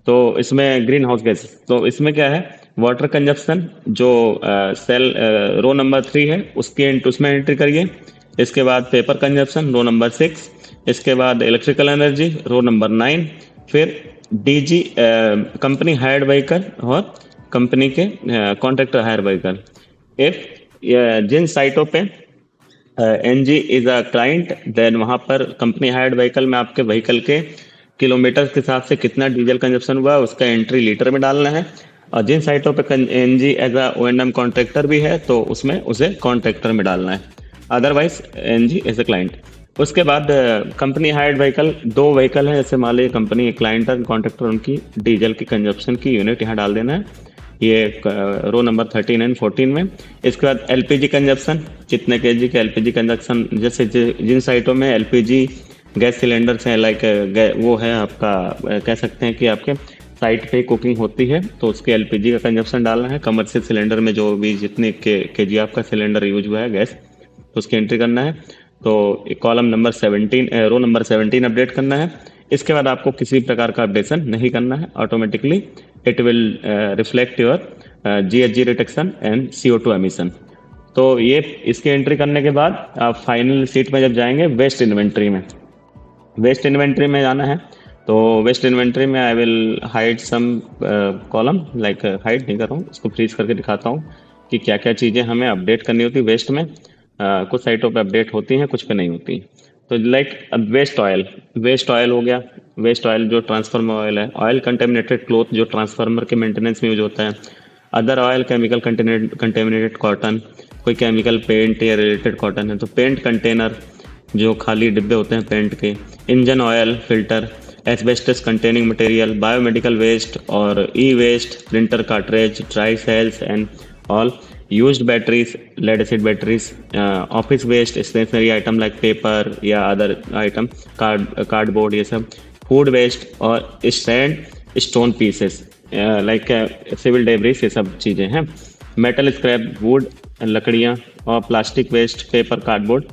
तो इसमें ग्रीन हाउस गैस, तो इसमें क्या है, वाटर कंजप्शन जो सेल रो नंबर 3 है उसमें एंट्री करिए। इसके बाद पेपर कंजप्शन रो नंबर 6, इसके बाद इलेक्ट्रिकल एनर्जी रो नंबर 9, फिर डीजी कंपनी हायर्ड व्हीकल और कंपनी के कॉन्ट्रैक्टर हायर व्हीकल। इफ जिन साइटों पे NG is a client, then वहाँ पर कंपनी हायर्ड व्हीकल में आपके व्हीकल के किलोमीटर के हिसाब से कितना डीजल कंजप्शन हुआ उसका एंट्री लीटर में डालना है। और जिन साइटों पे NG as a ONM contractor भी है तो उसमें उसे कॉन्ट्रैक्टर में डालना है, otherwise NG as a client. उसके बाद कंपनी हायर्ड व्हीकल, 2 व्हीकल है, जैसे मान लीजिए कंपनी क्लाइंट और कॉन्ट्रैक्टर, उनकी डीजल की कंजप्शन की यूनिट यहाँ डाल देना है, ये रो नंबर 13 एंड 14 में। इसके बाद एलपीजी कंजप्शन, कितने केजी के एलपीजी कंजप्शन, जैसे जिन साइटों में एलपीजी गैस सिलेंडर से लाइक वो है आपका कह सकते हैं कि आपके साइट पे कुकिंग होती है तो उसके एलपीजी का कंजप्शन डालना है। कमर्शियल सिलेंडर में जो भी जितने केजी आपका सिलेंडर यूज हुआ है गैस, तो उसकी एंट्री करना है। तो column number 17 row number 17 update करना है। इसके बाद आपको किसी प्रकार का अपडेशन नहीं करना है, automatically it will reflect your GHG reduction and CO2 emission. तो ये इसकी एंट्री करने के बाद आप फाइनल सीट में जब जाएंगे वेस्ट इन्वेंट्री में, वेस्ट इन्वेंट्री में जाना है। तो वेस्ट इन्वेंट्री में I will hide some column, like hide नहीं कर रहा हूँ, इसको फ्रीज करके दिखाता हूँ कि क्या क्या चीज़ें हमें अपडेट करनी होती है वेस्ट में। कुछ साइटों पे अपडेट होती हैं, कुछ पे नहीं होती। तो लाइक अब वेस्ट ऑयल हो गया। वेस्ट ऑयल जो ट्रांसफार्मर ऑयल है, ऑयल कंटेमिनेटेड क्लोथ जो ट्रांसफार्मर के मेंटेनेंस में यूज होता है, other oil chemical contaminated cotton, कोई केमिकल पेंट या रिलेटेड कॉटन है तो पेंट कंटेनर जो खाली डिब्बे होते हैं पेंट के, engine oil filter, asbestos containing material, biomedical waste और E waste, printer cartridge, dry cells and all, used batteries, lead acid batteries, office waste, stationery item like paper या अदर आइटम, कार्डबोर्ड, ये सब, food waste और stand stone pieces like civil debris, ये सब चीज़ें हैं। Metal scrap, wood, लकड़ियाँ और प्लास्टिक वेस्ट, पेपर, कार्डबोर्ड,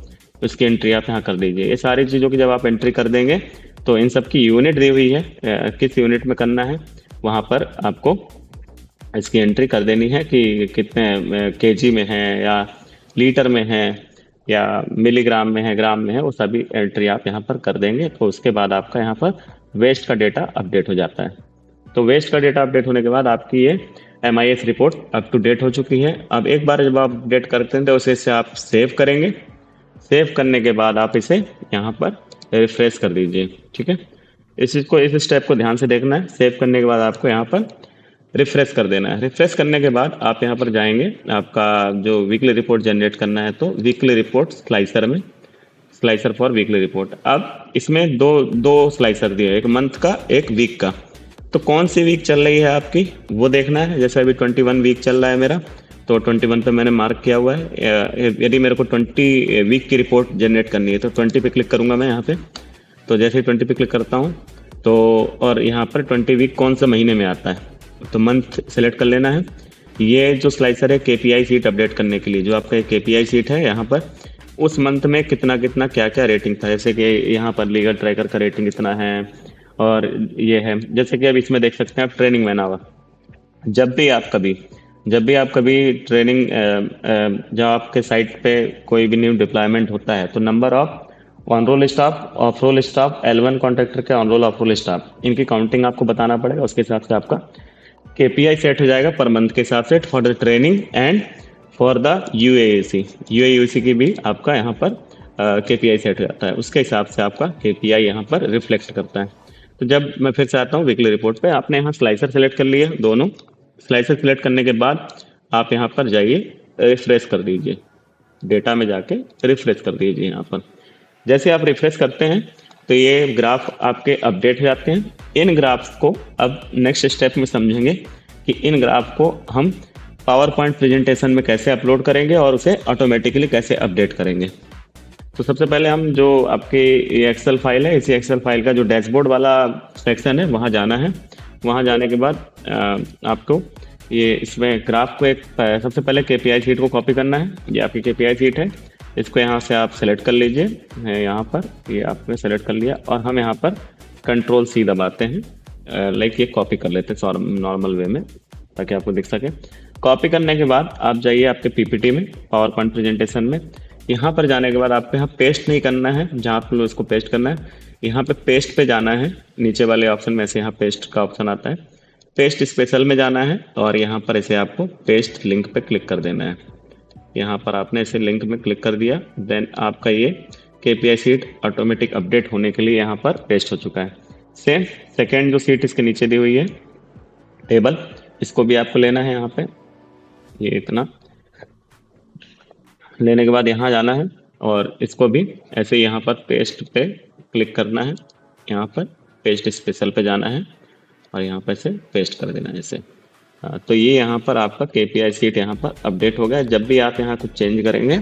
उसकी एंट्री आप यहाँ कर दीजिए। ये सारी चीज़ों की जब आप एंट्री कर देंगे तो इन सब की यूनिट दी हुई है, किस यूनिट में करना है वहाँ पर आपको इसकी एंट्री कर देनी है कि कितने केजी में है या लीटर में है या मिलीग्राम में है, ग्राम में है, वो सभी एंट्री आप यहाँ पर कर देंगे। तो उसके बाद आपका यहाँ पर वेस्ट का डेटा अपडेट हो जाता है। तो वेस्ट का डेटा अपडेट होने के बाद आपकी ये MIS report up to date हो चुकी है। अब एक बार जब आप अपडेट करते हैं तो उसे आप सेव करेंगे। सेव करने के बाद आप इसे यहाँ पर रिफ्रेश कर दीजिए, ठीक है। इस स्टेप को ध्यान से देखना है। सेव करने के बाद आपको यहाँ पर रिफ्रेश कर देना है। रिफ्रेश करने के बाद आप यहाँ पर जाएंगे, आपका जो वीकली रिपोर्ट जनरेट करना है तो वीकली रिपोर्ट स्लाइसर में, स्लाइसर फॉर वीकली रिपोर्ट। अब इसमें दो स्लाइसर दिए, एक मंथ का, एक वीक का। तो कौन सी वीक चल रही है आपकी वो देखना है। जैसे अभी 21 वीक चल रहा है मेरा, तो 21 पे मैंने मार्क किया हुआ है। यदि मेरे को 20 वीक की रिपोर्ट जनरेट करनी है तो 20 पे क्लिक करूंगा मैं यहाँ पे। तो जैसे ही 20 पे क्लिक करता हूँ तो और यहाँ पर 20 वीक कौन सा महीने में आता है तो मंथ सेलेक्ट कर लेना है। ये जो स्लाइसर है KPI सीट अपडेट करने के लिए, जो आपका KPI सीट है यहाँ पर उस मंथ में कितना कितना क्या क्या रेटिंग था। जैसे कि यहाँ पर लीगल ट्रैकर का रेटिंग इतना है और ये है। जैसे कि अब इसमें देख सकते हैं आप ट्रेनिंग मैन आवर। जब भी आप कभी ट्रेनिंग जब आपके साइट पे कोई भी न्यू डिप्लॉयमेंट होता है तो number of on roll staff, off roll staff, L1 contractor के on roll off roll staff, इनकी काउंटिंग आपको बताना पड़ेगा। उसके हिसाब से आपका KPI सेट हो जाएगा पर मंथ के हिसाब से for the training and for the UAUC की भी आपका यहाँ पर KPI सेट हो जाता है। उसके हिसाब से आपका KPI यहाँ पर रिफ्लेक्ट करता है। तो जब मैं फिर से आता हूँ वीकली रिपोर्ट पे, आपने यहाँ स्लाइसर सेलेक्ट कर लिया, दोनों स्लाइसर सेलेक्ट करने के बाद आप यहाँ पर जाइए, रिफ्रेश कर दीजिए, डेटा में जाके रिफ्रेश कर दीजिए। यहाँ पर जैसे आप रिफ्रेश करते हैं तो ये ग्राफ आपके अपडेट हो जाते हैं। इन ग्राफ्स को अब नेक्स्ट स्टेप में समझेंगे कि इन ग्राफ को हम पावर पॉइंट प्रेजेंटेशन में कैसे अपलोड करेंगे और उसे ऑटोमेटिकली कैसे अपडेट करेंगे। तो सबसे पहले हम जो आपकी ये एक्सेल फाइल है, इसी एक्सेल फाइल का जो डैशबोर्ड वाला सेक्शन है वहाँ जाना है। वहाँ जाने के बाद आपको ये इसमें ग्राफ को एक सबसे पहले KPI सीट को कॉपी करना है। ये आपकी KPI सीट है, इसको यहाँ से आप सेलेक्ट कर लीजिए। यहाँ पर ये आपने सेलेक्ट कर लिया और हम यहाँ पर Ctrl+C दबाते हैं, लाइक ये कॉपी कर लेते हैं नॉर्मल वे में ताकि आपको दिख सके। कॉपी करने के बाद आप जाइए आपके PPT में, पावर पॉइंट प्रेजेंटेशन में। यहाँ पर जाने के बाद आपको यहाँ पेस्ट नहीं करना है, जहाँ आप लोग इसको पेस्ट करना है यहाँ पे पेस्ट पे जाना है। नीचे वाले ऑप्शन में से यहाँ पेस्ट का ऑप्शन आता है, पेस्ट स्पेशल में जाना है और यहाँ पर इसे आपको पेस्ट लिंक पे क्लिक कर देना है। यहाँ पर आपने इसे लिंक में क्लिक कर दिया, देन आपका ये KPI सीट ऑटोमेटिक अपडेट होने के लिए यहाँ पर पेस्ट हो चुका है। सेम सेकेंड जो सीट इसके नीचे दी हुई है टेबल, इसको भी आपको लेना है। यहाँ पे ये इतना लेने के बाद यहाँ जाना है और इसको भी ऐसे यहाँ पर पेस्ट पे क्लिक करना है। यहाँ पर पेस्ट स्पेशल पे जाना है और यहाँ पर से पेस्ट कर देना है इसे। तो ये यहाँ पर आपका KPI सीट यहाँ पर अपडेट हो गया। जब भी आप यहाँ कुछ चेंज करेंगे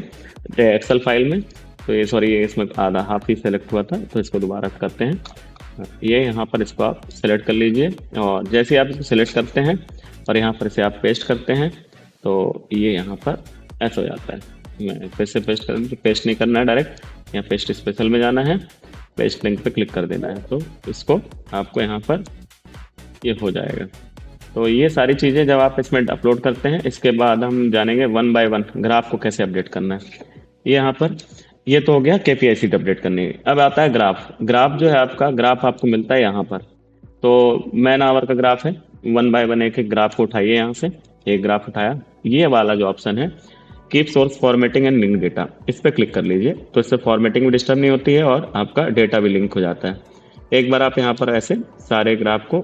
एक्सेल फाइल में, तो ये सॉरी ये इसमें आधा हाफ ही सेलेक्ट हुआ था तो इसको दोबारा करते हैं। ये यहाँ पर इसको आप सेलेक्ट कर लीजिए और जैसे आप इसको सेलेक्ट करते हैं और यहाँ पर इसे आप पेस्ट करते हैं तो ये यहाँ पर ऐसा हो जाता है। मैं फिर से पेस्ट कर दूँ, पेस्ट नहीं करना है, डायरेक्ट यहाँ पेस्ट स्पेशल में जाना है, पेस्ट लिंक पे क्लिक कर देना है। तो इसको आपको यहाँ पर ये हो जाएगा। तो ये सारी चीज़ें जब आप इसमें अपलोड करते हैं, इसके बाद हम जानेंगे वन बाय वन ग्राफ को कैसे अपडेट करना है। ये यहाँ पर ये तो हो गया केपीआई सीट अपडेट करने की। अब आता है ग्राफ। ग्राफ जो है आपका, ग्राफ आपको मिलता है यहाँ पर। तो मैन आवर का ग्राफ है, वन बाय वन एक एक ग्राफ को उठाइए। यहाँ से एक ग्राफ उठाया, ये वाला जो ऑप्शन है keep source formatting and link data, इस पर क्लिक कर लीजिए। तो इससे फॉर्मेटिंग भी डिस्टर्ब नहीं होती है और आपका डेटा भी लिंक हो जाता है। एक बार आप यहाँ पर ऐसे सारे ग्राफ को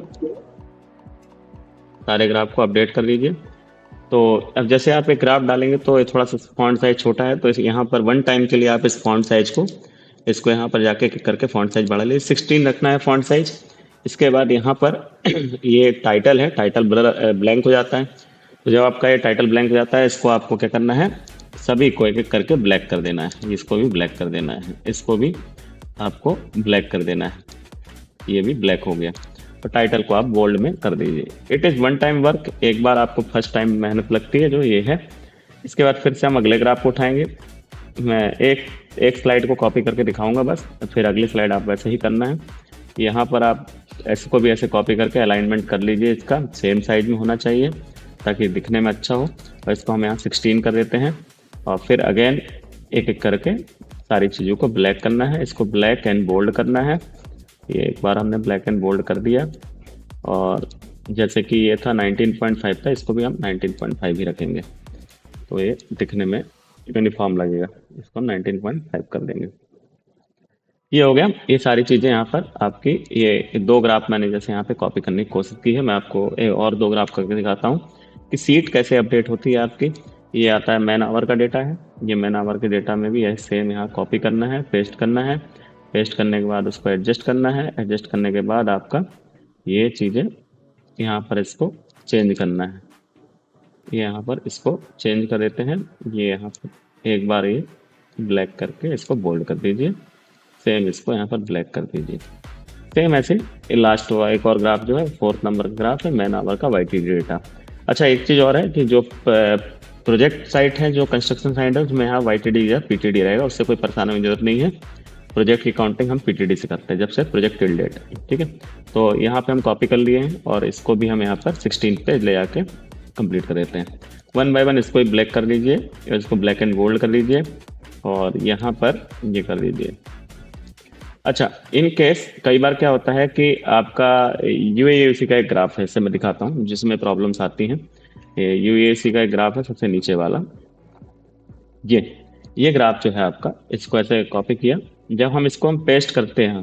अपडेट कर लीजिए। तो अब जैसे आप एक ग्राफ डालेंगे तो ये थोड़ा सा फॉन्ट साइज छोटा है, तो यहाँ पर वन टाइम के लिए आप इस फॉन्ट साइज को, इसको यहाँ पर जाके क्लिक करके फॉन्ट साइज बढ़ा लीजिए, 16 रखना है फॉन्ट साइज। इसके बाद यहाँ पर ये टाइटल है, टाइटल ब्लैंक हो जाता है। तो जब आपका ये टाइटल ब्लैंक हो जाता है, इसको आपको क्या करना है, सभी को एक एक करके ब्लैक कर देना है। इसको भी ब्लैक कर देना है, इसको भी आपको ब्लैक कर देना है, ये भी ब्लैक हो गया। तो टाइटल को आप बोल्ड में कर दीजिए। It is one time work, एक बार आपको फर्स्ट टाइम मेहनत लगती है जो ये है। इसके बाद फिर से हम अगले ग्राफ को उठाएंगे। मैं एक स्लाइड को कॉपी करके दिखाऊंगा बस, फिर अगली स्लाइड आप वैसे ही करना है। यहाँ पर आप ऐसे को भी ऐसे कॉपी करके अलाइनमेंट कर लीजिए, इसका सेम साइज में होना चाहिए ताकि दिखने में अच्छा हो। और इसको हम यहाँ 16 कर देते हैं और फिर अगेन एक एक करके सारी चीज़ों को ब्लैक करना है। इसको ब्लैक एंड बोल्ड करना है। ये एक बार हमने ब्लैक एंड बोल्ड कर दिया। और जैसे कि ये था 19.5 था, इसको भी हम 19.5 ही रखेंगे, तो ये दिखने में यूनिफॉर्म लगेगा। इसको हम 19.5 कर देंगे। ये हो गया। ये सारी चीज़ें यहाँ पर आपकी, ये दो ग्राफ मैंने जैसे यहाँ पे कॉपी करने की कोशिश की है। मैं आपको और दो ग्राफ करके दिखाता हूँ कि सीट कैसे अपडेट होती है आपकी। ये आता है मैन आवर का डेटा है, ये मैन आवर के डेटा में भी यही सेम यहाँ कॉपी करना है, पेस्ट करना है। पेस्ट करने के बाद उसको एडजस्ट करना है। एडजस्ट करने के बाद आपका ये चीज़ें यहाँ पर इसको चेंज करना है। ये यहाँ पर इसको चेंज कर देते हैं। ये यहाँ पर एक बार ये ब्लैक करके इसको बोल्ड कर दीजिए, सेम इसको यहाँ पर ब्लैक कर दीजिए। सेम ऐसे लास्ट हुआ एक और ग्राफ जो है, 4th नंबर का ग्राफ है, मैन आवर का वाईटीडी डेटा। अच्छा, एक चीज़ और है कि जो प्रोजेक्ट साइट है, जो कंस्ट्रक्शन साइट है, उसमें यहाँ वाईटीडी या पीटीडी रहेगा, उससे कोई परेशानी की जरूरत नहीं है। प्रोजेक्ट की काउंटिंग हम पीटीडी से करते हैं जब से प्रोजेक्ट टिल डेट। ठीक है, तो यहाँ पे हम कॉपी कर लिए हैं और इसको भी हम यहाँ पर 16 पे ले जाके कंप्लीट कर देते हैं। वन बाय वन इसको भी ब्लैक कर दीजिए, इसको ब्लैक एंड गोल्ड कर दीजिए और यहाँ पर ये कर दीजिए। अच्छा, इन केस कई बार क्या होता है कि आपका यूएसी का एक ग्राफ है, इससे मैं दिखाता हूँ जिसमें प्रॉब्लम्स आती हैं। यूएसी का एक ग्राफ है सबसे नीचे वाला, ये ग्राफ जो है आपका, इसको ऐसे कॉपी किया। जब हम इसको हम पेस्ट करते हैं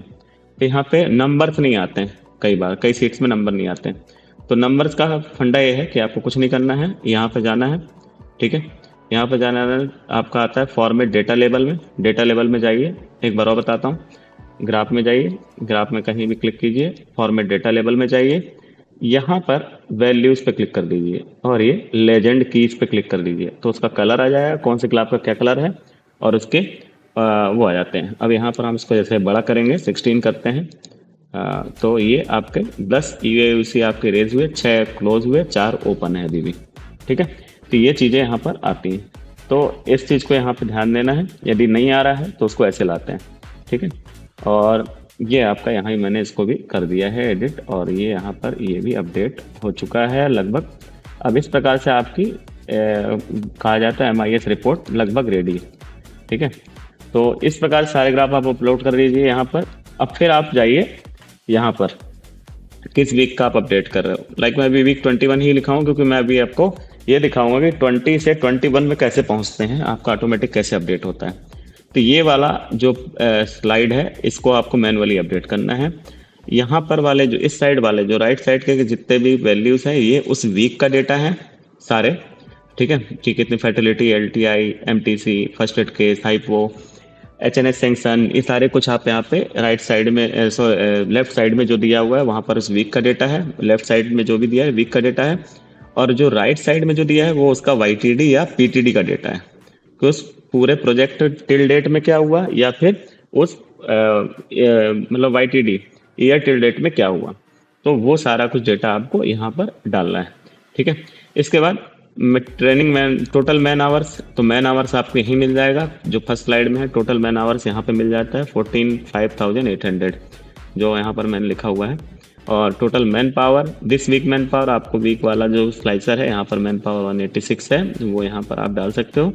तो यहाँ पे नंबर्स नहीं आते हैं, कई बार कई सीट्स में नंबर नहीं आते हैं। तो नंबर्स का फंडा ये है कि आपको कुछ नहीं करना है, यहाँ पे जाना है। ठीक है, यहाँ पे जाना है, आपका आता है फॉर्मेट डेटा लेवल में। डेटा लेवल में जाइए, एक बार और बताता हूँ, ग्राफ में जाइए, ग्राफ में कहीं भी क्लिक कीजिए, फॉर्मेट डेटा लेवल में जाइए, यहाँ पर वैल्यूज पे क्लिक कर दीजिए और ये लेजेंड कीज पे क्लिक कर दीजिए। तो उसका कलर आ जाएगा, कौन से ग्राफ का क्या कलर है, और उसके वो आ जाते हैं। अब यहाँ पर हम इसको जैसे बड़ा करेंगे, 16 करते हैं, तो ये आपके 10 यूएसी आपके रेज हुए, 6 क्लोज हुए, 4 ओपन है अभी भी। ठीक है, तो ये चीज़ें यहाँ पर आती हैं। तो इस चीज़ को यहाँ पे ध्यान देना है। यदि नहीं आ रहा है तो उसको ऐसे लाते हैं। ठीक है, और ये आपका यहाँ ही मैंने इसको भी कर दिया है एडिट, और ये यहाँ पर ये भी अपडेट हो चुका है लगभग। अब इस प्रकार से आपकी कहा जाता है MIS रिपोर्ट लगभग रेडी है। ठीक है, तो इस प्रकार सारे ग्राफ आप अपलोड कर दीजिए यहाँ पर। अब फिर आप जाइए यहाँ पर किस वीक का आप अपडेट कर रहे हो। लाइक मैं अभी वीक 21 ही लिखा हूँ, क्योंकि मैं अभी आपको ये दिखाऊंगा कि 20 से 21 में कैसे पहुँचते हैं, आपका ऑटोमेटिक कैसे अपडेट होता है। तो ये वाला जो स्लाइड है, इसको आपको मैनुअली अपडेट करना है। यहाँ पर वाले जो इस साइड वाले जो राइट साइड के जितने भी वैल्यूज हैं, ये उस वीक का डेटा है सारे। ठीक है, कि कितनी fertility, LTI, MTC, first aid case, hypo, HNS sanction, ये सारे कुछ आप यहाँ पे राइट साइड में लेफ्ट साइड में जो दिया हुआ है वहाँ पर उस वीक का डेटा है। लेफ्ट साइड में जो भी दिया है वीक का डेटा है, और जो राइट साइड में जो दिया है वो उसका YTD या PTD का डेटा है कि उस पूरे प्रोजेक्ट टिल डेट में क्या हुआ, या फिर उस मतलब YTD ईयर टिल डेट में क्या हुआ। तो वो सारा कुछ डेटा आपको यहाँ पर डालना है। ठीक है, इसके बाद training man total man hours, तो मैन आवर्स आपको यहीं मिल जाएगा जो फर्स्ट स्लाइड में है। टोटल मैन आवर्स यहाँ पे मिल जाता है 14,5,800 जो यहाँ पर मैंने लिखा हुआ है। और total man power this week man power आपको वीक वाला जो स्लाइसर है यहाँ पर मैन पावर 186 है, वो यहाँ पर आप डाल सकते हो,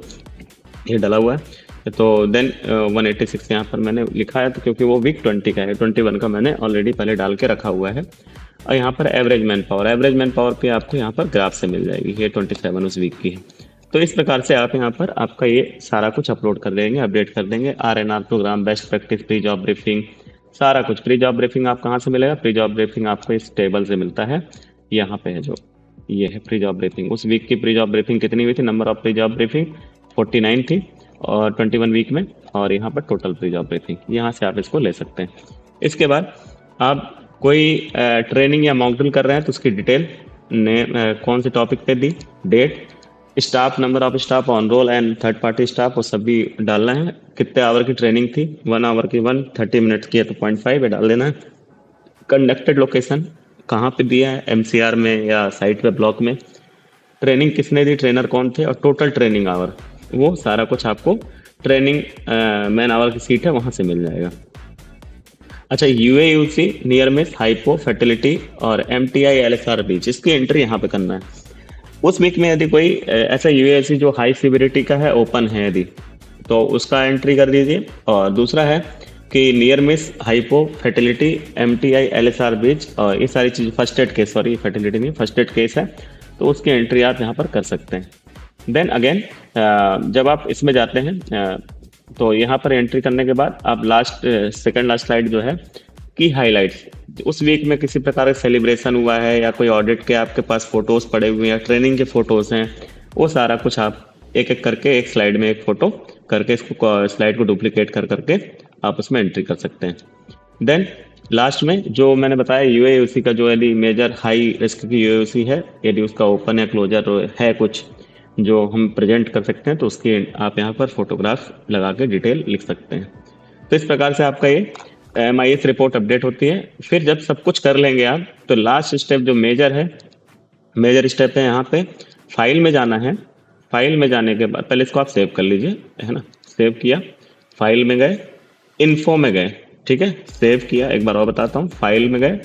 ये डाला हुआ है। तो देन 186 यहाँ पर मैंने लिखा है, तो क्योंकि वो वीक 20 का है, 21 का मैंने ऑलरेडी पहले डाल के रखा हुआ है। और यहाँ पर एवरेज मैन पावर पे आपको यहाँ पर ग्राफ से मिल जाएगी, ये 27 उस वीक की है। तो इस प्रकार से आप यहाँ पर आपका ये सारा कुछ अपलोड कर देंगे, अपडेट कर देंगे। RNR programme, best practice, pre job briefing, सारा कुछ। प्री जॉब ब्रीफिंग आप कहाँ से मिलेगा? प्री जॉब ब्रीफिंग आपको इस टेबल से मिलता है, यहाँ पे है जो ये है प्री जॉब ब्रीफिंग। उस वीक की प्री जॉब ब्रीफिंग कितनी हुई थी? Number of pre job briefing 49 थी और 21 वीक में, और यहाँ पर टोटल प्री जॉब ब्रीफिंग, यहाँ से आप इसको ले सकते हैं। इसके बाद आप कोई ट्रेनिंग या मॉक ड्रिल कर रहे हैं तो उसकी डिटेल ने कौन से टॉपिक पे दी, date, staff, number of staff, on roll and third party staff, वो सभी डालना है। कितने आवर की ट्रेनिंग थी? 1 आवर की 1, 30 मिनट्स की है तो 0.5 डाल देना है। कंडक्टेड लोकेशन कहाँ पे दिया है, MCR में या साइट पे, ब्लॉक में। ट्रेनिंग किसने दी, ट्रेनर कौन थे, और टोटल ट्रेनिंग आवर, वो सारा कुछ आपको ट्रेनिंग मैन आवर की सीट है वहाँ से मिल जाएगा। अच्छा, UAUC, near miss, hypo, fertility और MTI LSR बीच, इसकी एंट्री यहाँ पे करना है। उस वीक में यदि कोई ऐसा UAUC जो हाई सिविरिटी का है, ओपन है यदि, तो उसका एंट्री कर दीजिए। और दूसरा है कि near miss, hypo, fertility, MTI LSR breach, और ये सारी चीज़ first aid case, sorry fertility नहीं, फर्स्ट एड केस है, तो उसकी एंट्री आप यहाँ पर कर सकते हैं। देन अगेन जब आप इसमें जाते हैं तो यहाँ पर एंट्री करने के बाद आप लास्ट सेकंड लास्ट स्लाइड जो है की हाइलाइट्स, उस वीक में किसी प्रकार का सेलिब्रेशन हुआ है या कोई ऑडिट के आपके पास फोटोज पड़े हुए हैं, ट्रेनिंग के फोटोज हैं, वो सारा कुछ आप एक एक करके एक स्लाइड में एक फोटो करके इसको स्लाइड को डुप्लीकेट कर करके आप उसमें एंट्री कर सकते हैं। देन लास्ट में जो मैंने बताया UAUC का, जो यदि मेजर हाई रिस्क की UAUC है, यदि उसका ओपन या क्लोजर है कुछ जो हम प्रेजेंट कर सकते हैं, तो उसकी आप यहाँ पर फोटोग्राफ लगा के डिटेल लिख सकते हैं। तो इस प्रकार से आपका ये MIS रिपोर्ट अपडेट होती है। फिर जब सब कुछ कर लेंगे आप, तो लास्ट स्टेप जो मेजर है, मेजर स्टेप है यहाँ पे फाइल में जाना है। फाइल में जाने के बाद पहले इसको आप सेव कर लीजिए, है ना। सेव किया, फाइल में गए, इन्फो में गए, ठीक है, सेव किया। एक बार और बताता हूँ, फाइल में गए,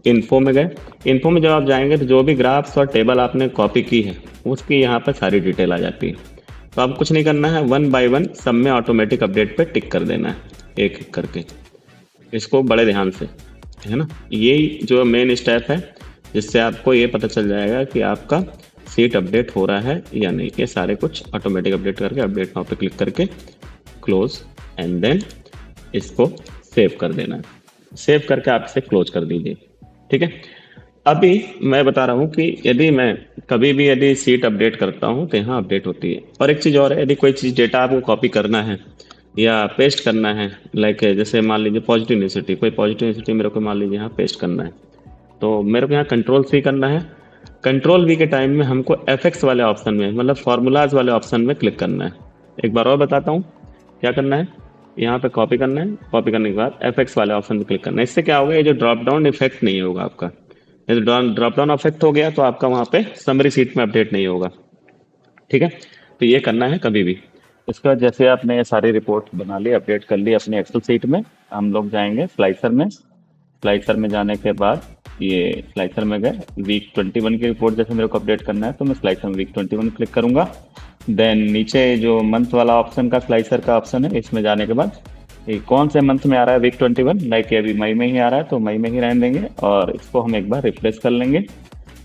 इन्फो में गए। इन्फो में जब आप जाएंगे तो जो भी ग्राफ्स और टेबल आपने कॉपी की है उसकी यहाँ पर सारी डिटेल आ जाती है। तो आप कुछ नहीं करना है, 1 बाय 1 सब में ऑटोमेटिक अपडेट पे टिक कर देना है, एक एक करके। इसको बड़े ध्यान से, है ना। यही जो मेन स्टेप है जिससे आपको ये पता चल जाएगा कि आपका सीट अपडेट हो रहा है या नहीं। ये सारे कुछ ऑटोमेटिक अपडेट करके अपडेट नाउ पे क्लिक करके क्लोज, एंड देन इसको सेव कर देना है। सेव करके आप इसे क्लोज कर दीजिए, ठीक है। अभी मैं बता रहा हूँ कि यदि मैं कभी भी यदि सीट अपडेट करता हूँ तो यहाँ अपडेट होती है। और एक चीज़ और है, यदि कोई चीज़ डेटा आपको कॉपी करना है या पेस्ट करना है, लाइक जैसे मान लीजिए पॉजिटिव यूनिवर्सिटी, कोई पॉजिटिव यूनिवर्सिटी मेरे को मान लीजिए यहाँ पेस्ट करना है, तो मेरे को यहाँ Ctrl+C करना है। Ctrl+V के टाइम में हमको FX वाले ऑप्शन में, मतलब फॉर्मूलाज वाले ऑप्शन में क्लिक करना है। एक बार और बताता हूँ क्या करना है। यहाँ पे कॉपी करना है, कॉपी करने के बाद FX वाले ऑप्शन पे क्लिक करना है। इससे क्या होगा, ये जो ड्रॉप डाउन इफेक्ट नहीं होगा आपका। यदि ड्रॉप डाउन इफेक्ट हो गया तो आपका वहाँ पे समरी सीट में अपडेट नहीं होगा, ठीक है। तो ये करना है कभी भी। इसका जैसे आपने ये सारी रिपोर्ट बना ली, अपडेट कर ली अपनी एक्सेल सीट में, हम लोग जाएंगे स्लाइसर में। स्लाइसर में जाने के बाद ये स्लाइसर में गए, वीक 21 की रिपोर्ट जैसे मेरे को अपडेट करना है तो मैं स्लाइसर में वीक 21 क्लिक करूंगा। देन नीचे जो मंथ वाला ऑप्शन का स्लाइसर का ऑप्शन है, इसमें जाने के बाद ये कौन से मंथ में आ रहा है वीक 21, लाइक अभी मई में ही आ रहा है तो मई में ही रहने देंगे। और इसको हम एक बार रिफ्रेश कर लेंगे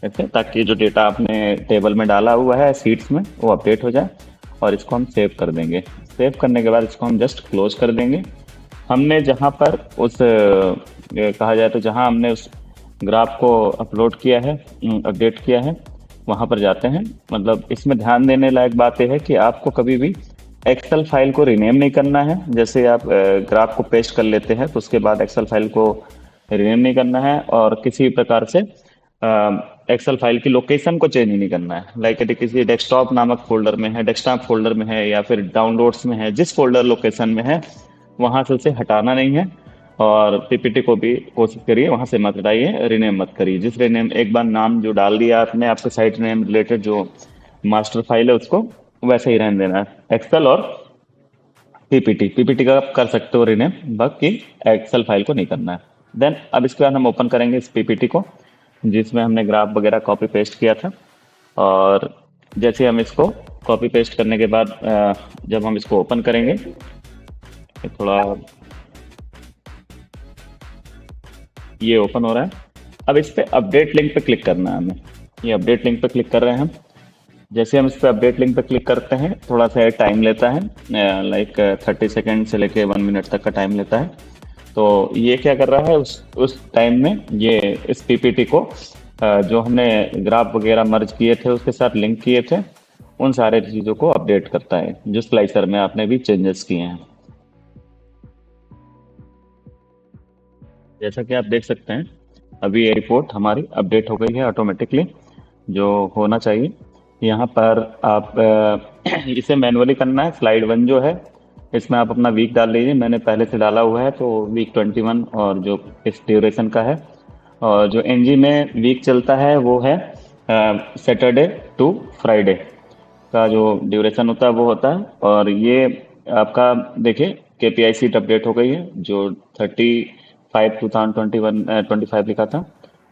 ऐसे, ताकि जो डेटा आपने टेबल में डाला हुआ है सीट्स में वो अपडेट हो जाए। और इसको हम सेव कर देंगे। सेव करने के बाद इसको हम जस्ट क्लोज कर देंगे। हमने जहाँ पर उस कहा जाए तो जहाँ हमने उस ग्राफ को अपलोड किया है, अपडेट किया है, वहाँ पर जाते हैं। मतलब इसमें ध्यान देने लायक बात यह है कि आपको कभी भी एक्सेल फाइल को रीनेम नहीं करना है। जैसे आप ग्राफ को पेस्ट कर लेते हैं तो उसके बाद एक्सेल फाइल को रीनेम नहीं करना है, और किसी प्रकार से एक्सेल फाइल की लोकेशन को चेंज नहीं करना है। लाइक यदि किसी डेस्कटॉप नामक फोल्डर में है, डेस्कटॉप फोल्डर में है, या फिर डाउनलोड्स में है, जिस फोल्डर लोकेशन में है वहाँ से उसे हटाना नहीं है। और पीपीटी को भी कोशिश करिए वहाँ से मत हटाइए, रीनेम मत करिए। जिस रीनेम एक बार नाम जो डाल दिया आपने आपके साइट नेम रिलेटेड जो मास्टर फाइल है उसको वैसे ही रहने देना है। एक्सेल और पीपीटी का आप कर सकते हो रीनेम, बाकी एक्सेल फाइल को नहीं करना है। देन अब इसके बाद हम ओपन करेंगे इस पीपीटी को जिसमें हमने ग्राफ वगैरह कॉपी पेस्ट किया था। और जैसे हम इसको कॉपी पेस्ट करने के बाद जब हम इसको ओपन करेंगे, ये थोड़ा ये ओपन हो रहा है। अब इस पे अपडेट लिंक पे क्लिक करना है हमें। ये अपडेट लिंक पे क्लिक कर रहे हैं हम। जैसे हम इस पे अपडेट लिंक पे क्लिक करते हैं, थोड़ा सा टाइम लेता है, लाइक 30 सेकेंड से लेके 1 मिनट तक का टाइम लेता है। तो ये क्या कर रहा है, उस टाइम में ये इस पीपीटी को जो हमने ग्राफ वगैरह मर्ज किए थे उसके साथ लिंक किए थे, उन सारे चीज़ों को अपडेट करता है जो स्लाइसर में आपने भी चेंजेस किए हैं। जैसा कि आप देख सकते हैं, अभी ये रिपोर्ट हमारी अपडेट हो गई है ऑटोमेटिकली, जो होना चाहिए। यहाँ पर आप इसे मैनुअली करना है। स्लाइड 1 जो है, इसमें आप अपना वीक डाल लीजिए। मैंने पहले से डाला हुआ है, तो वीक 21 और जो इस ड्यूरेशन का है। और जो एनजी में वीक चलता है वो है सैटरडे टू फ्राइडे का जो ड्यूरेशन होता है वो होता है। और ये आपका देखिए केपीआई सीट अपडेट हो गई है, जो 35/2021 लिखा था,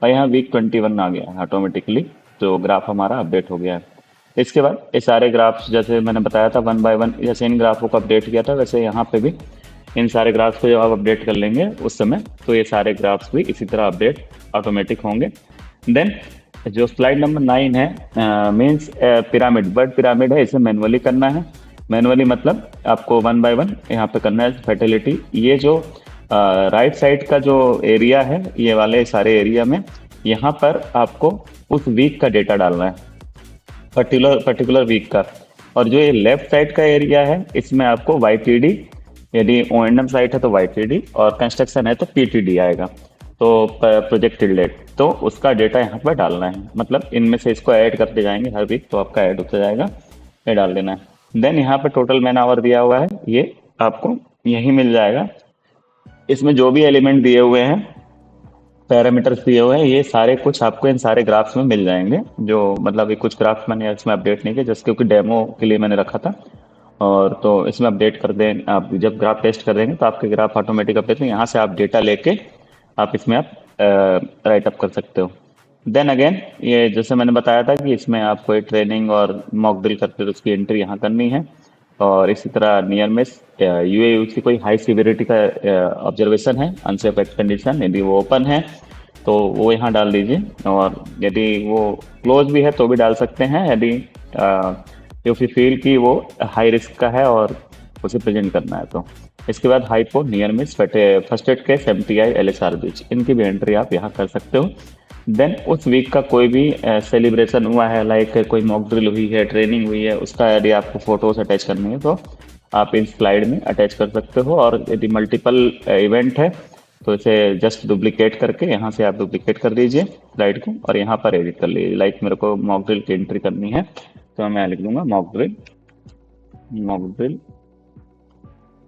और यहाँ वीक 21 आ गया है ऑटोमेटिकली। तो ग्राफ हमारा अपडेट हो गया है। इसके बाद ये सारे ग्राफ्स जैसे मैंने बताया था 1 बाय 1, जैसे इन ग्राफों को अपडेट किया था वैसे यहाँ पे भी इन सारे ग्राफ्स को जब आप अपडेट कर लेंगे उस समय, तो ये सारे ग्राफ्स भी इसी तरह अपडेट ऑटोमेटिक होंगे। देन जो स्लाइड नंबर 9 है, मीन्स पिरामिड, बर्ड पिरामिड है, इसे मैनुअली करना है। मैनुअली मतलब आपको 1 बाय 1 यहाँ पे करना है। फर्टिलिटी, ये जो राइट साइड का जो एरिया है, ये वाले सारे एरिया में यहाँ पर आपको उस वीक का डेटा डालना है, पर्टिकुलर वीक का। और जो ये लेफ्ट साइड का एरिया है, इसमें आपको वाईटीडी, यदि ओएनएम साइट है तो वाईटीडी, और कंस्ट्रक्शन है तो पीटीडी आएगा, तो प्रोजेक्टेड डेट, तो उसका डेटा यहाँ पर डालना है। मतलब इनमें से इसको ऐड करते जाएंगे हर वीक, तो आपका ऐड होता जाएगा, ये डाल देना है। देन यहाँ पर टोटल मैन आवर दिया हुआ है, ये आपको यही मिल जाएगा। इसमें जो भी एलिमेंट दिए हुए हैं, पैरामीटर्स दिए हुए हैं, ये सारे कुछ आपको इन सारे ग्राफ्स में मिल जाएंगे। जो मतलब ये कुछ ग्राफ्स मैंने इसमें अपडेट नहीं किए जस्ट क्योंकि डेमो के लिए मैंने रखा था। और तो इसमें अपडेट कर दें आप, जब ग्राफ टेस्ट कर देंगे तो आपके ग्राफ ऑटोमेटिक अपडेट में यहाँ से आप डेटा लेके आप इसमें आप राइट अप कर सकते हो। देन अगेन ये जैसे मैंने बताया था कि इसमें आपको एक ट्रेनिंग और मॉक ड्रिल करते तो उसकी एंट्री यहाँ करनी है। और इसी तरह नियर मिस यूएयू की कोई हाई सिविरिटी का ऑब्जर्वेशन है, अनसेफ कंडीशन, यदि वो ओपन है तो वो यहाँ डाल दीजिए। और यदि वो क्लोज भी है तो भी डाल सकते हैं, यदि if you फील कि वो हाई रिस्क का है और उसे प्रेजेंट करना है तो। इसके बाद hypo, near miss, first aid case, MTI, LSR breach, इनकी भी एंट्री आप यहाँ कर सकते हो। देन उस वीक का कोई भी सेलिब्रेशन हुआ है, लाइक कोई मॉक ड्रिल हुई है, ट्रेनिंग हुई है, उसका यदि आपको फोटोज अटैच करनी है तो आप इस स्लाइड में अटैच कर सकते हो। और यदि मल्टीपल इवेंट है तो इसे जस्ट डुप्लीकेट करके यहाँ से आप डुप्लीकेट कर दीजिए स्लाइड को और यहाँ पर एडिट कर लीजिए। लाइक मेरे को मॉक ड्रिल की एंट्री करनी है तो मैं लिख दूंगा mock drill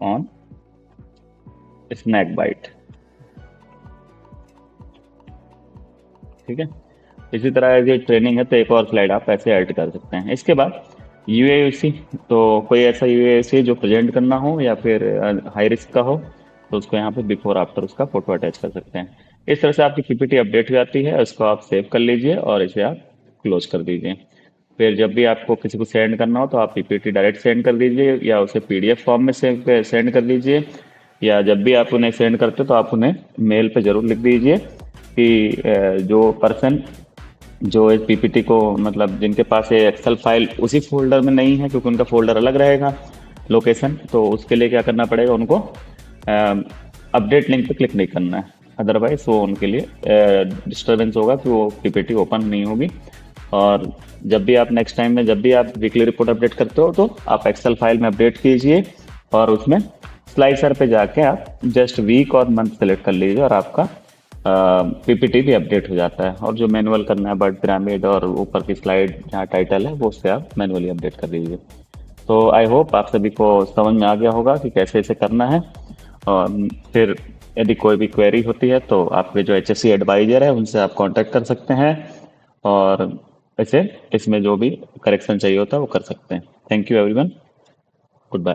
on snake bite. ठीक है, इसी तरह ये ट्रेनिंग है तो एक और स्लाइड आप ऐसे ऐड कर सकते हैं। इसके बाद यूएसी, तो कोई ऐसा यूएसी जो प्रेजेंट करना हो या फिर हाई रिस्क का हो तो उसको यहाँ पे बिफोर आफ्टर उसका फोटो अटैच कर सकते हैं। इस तरह से आपकी पीपीटी अपडेट हो जाती है, उसको आप सेव कर लीजिए और इसे आप क्लोज कर दीजिए। फिर जब भी आपको किसी को सेंड करना हो तो आप पीपीटी डायरेक्ट सेंड कर दीजिए या उसे पीडीएफ फॉर्म में सेंड कर दीजिए, या जब भी आप उन्हें सेंड करते हो तो आप उन्हें मेल पे ज़रूर लिख दीजिए कि जो पर्सन जो इस पीपीटी को मतलब जिनके पास ये एक्सेल फाइल उसी फोल्डर में नहीं है, क्योंकि उनका फोल्डर अलग रहेगा लोकेशन, तो उसके लिए क्या करना पड़ेगा, उनको अपडेट लिंक पे क्लिक नहीं करना है, अदरवाइज वो उनके लिए डिस्टर्बेंस होगा कि वो पीपीटी ओपन नहीं होगी। और जब भी आप नेक्स्ट टाइम में जब भी आप वीकली रिपोर्ट अपडेट करते हो तो आप एक्सेल फाइल में अपडेट कीजिए और उसमें स्लाइसर पे जाके आप जस्ट वीक और मंथ सेलेक्ट कर लीजिए और आपका पीपीटी भी अपडेट हो जाता है। और जो मैनुअल करना है बर्ड पिरामिड और ऊपर की स्लाइड जहाँ टाइटल है वो उससे आप मैनुअली अपडेट कर लीजिए। तो आई होप आप सभी को समझ में आ गया होगा कि कैसे इसे करना है। और फिर यदि कोई भी क्वेरी होती है तो आपके जो एचएससी एडवाइजर है उनसे आप कांटेक्ट कर सकते हैं और इसे इसमें जो भी करेक्शन चाहिए होता है वो कर सकते हैं। Thank you everyone, good bye.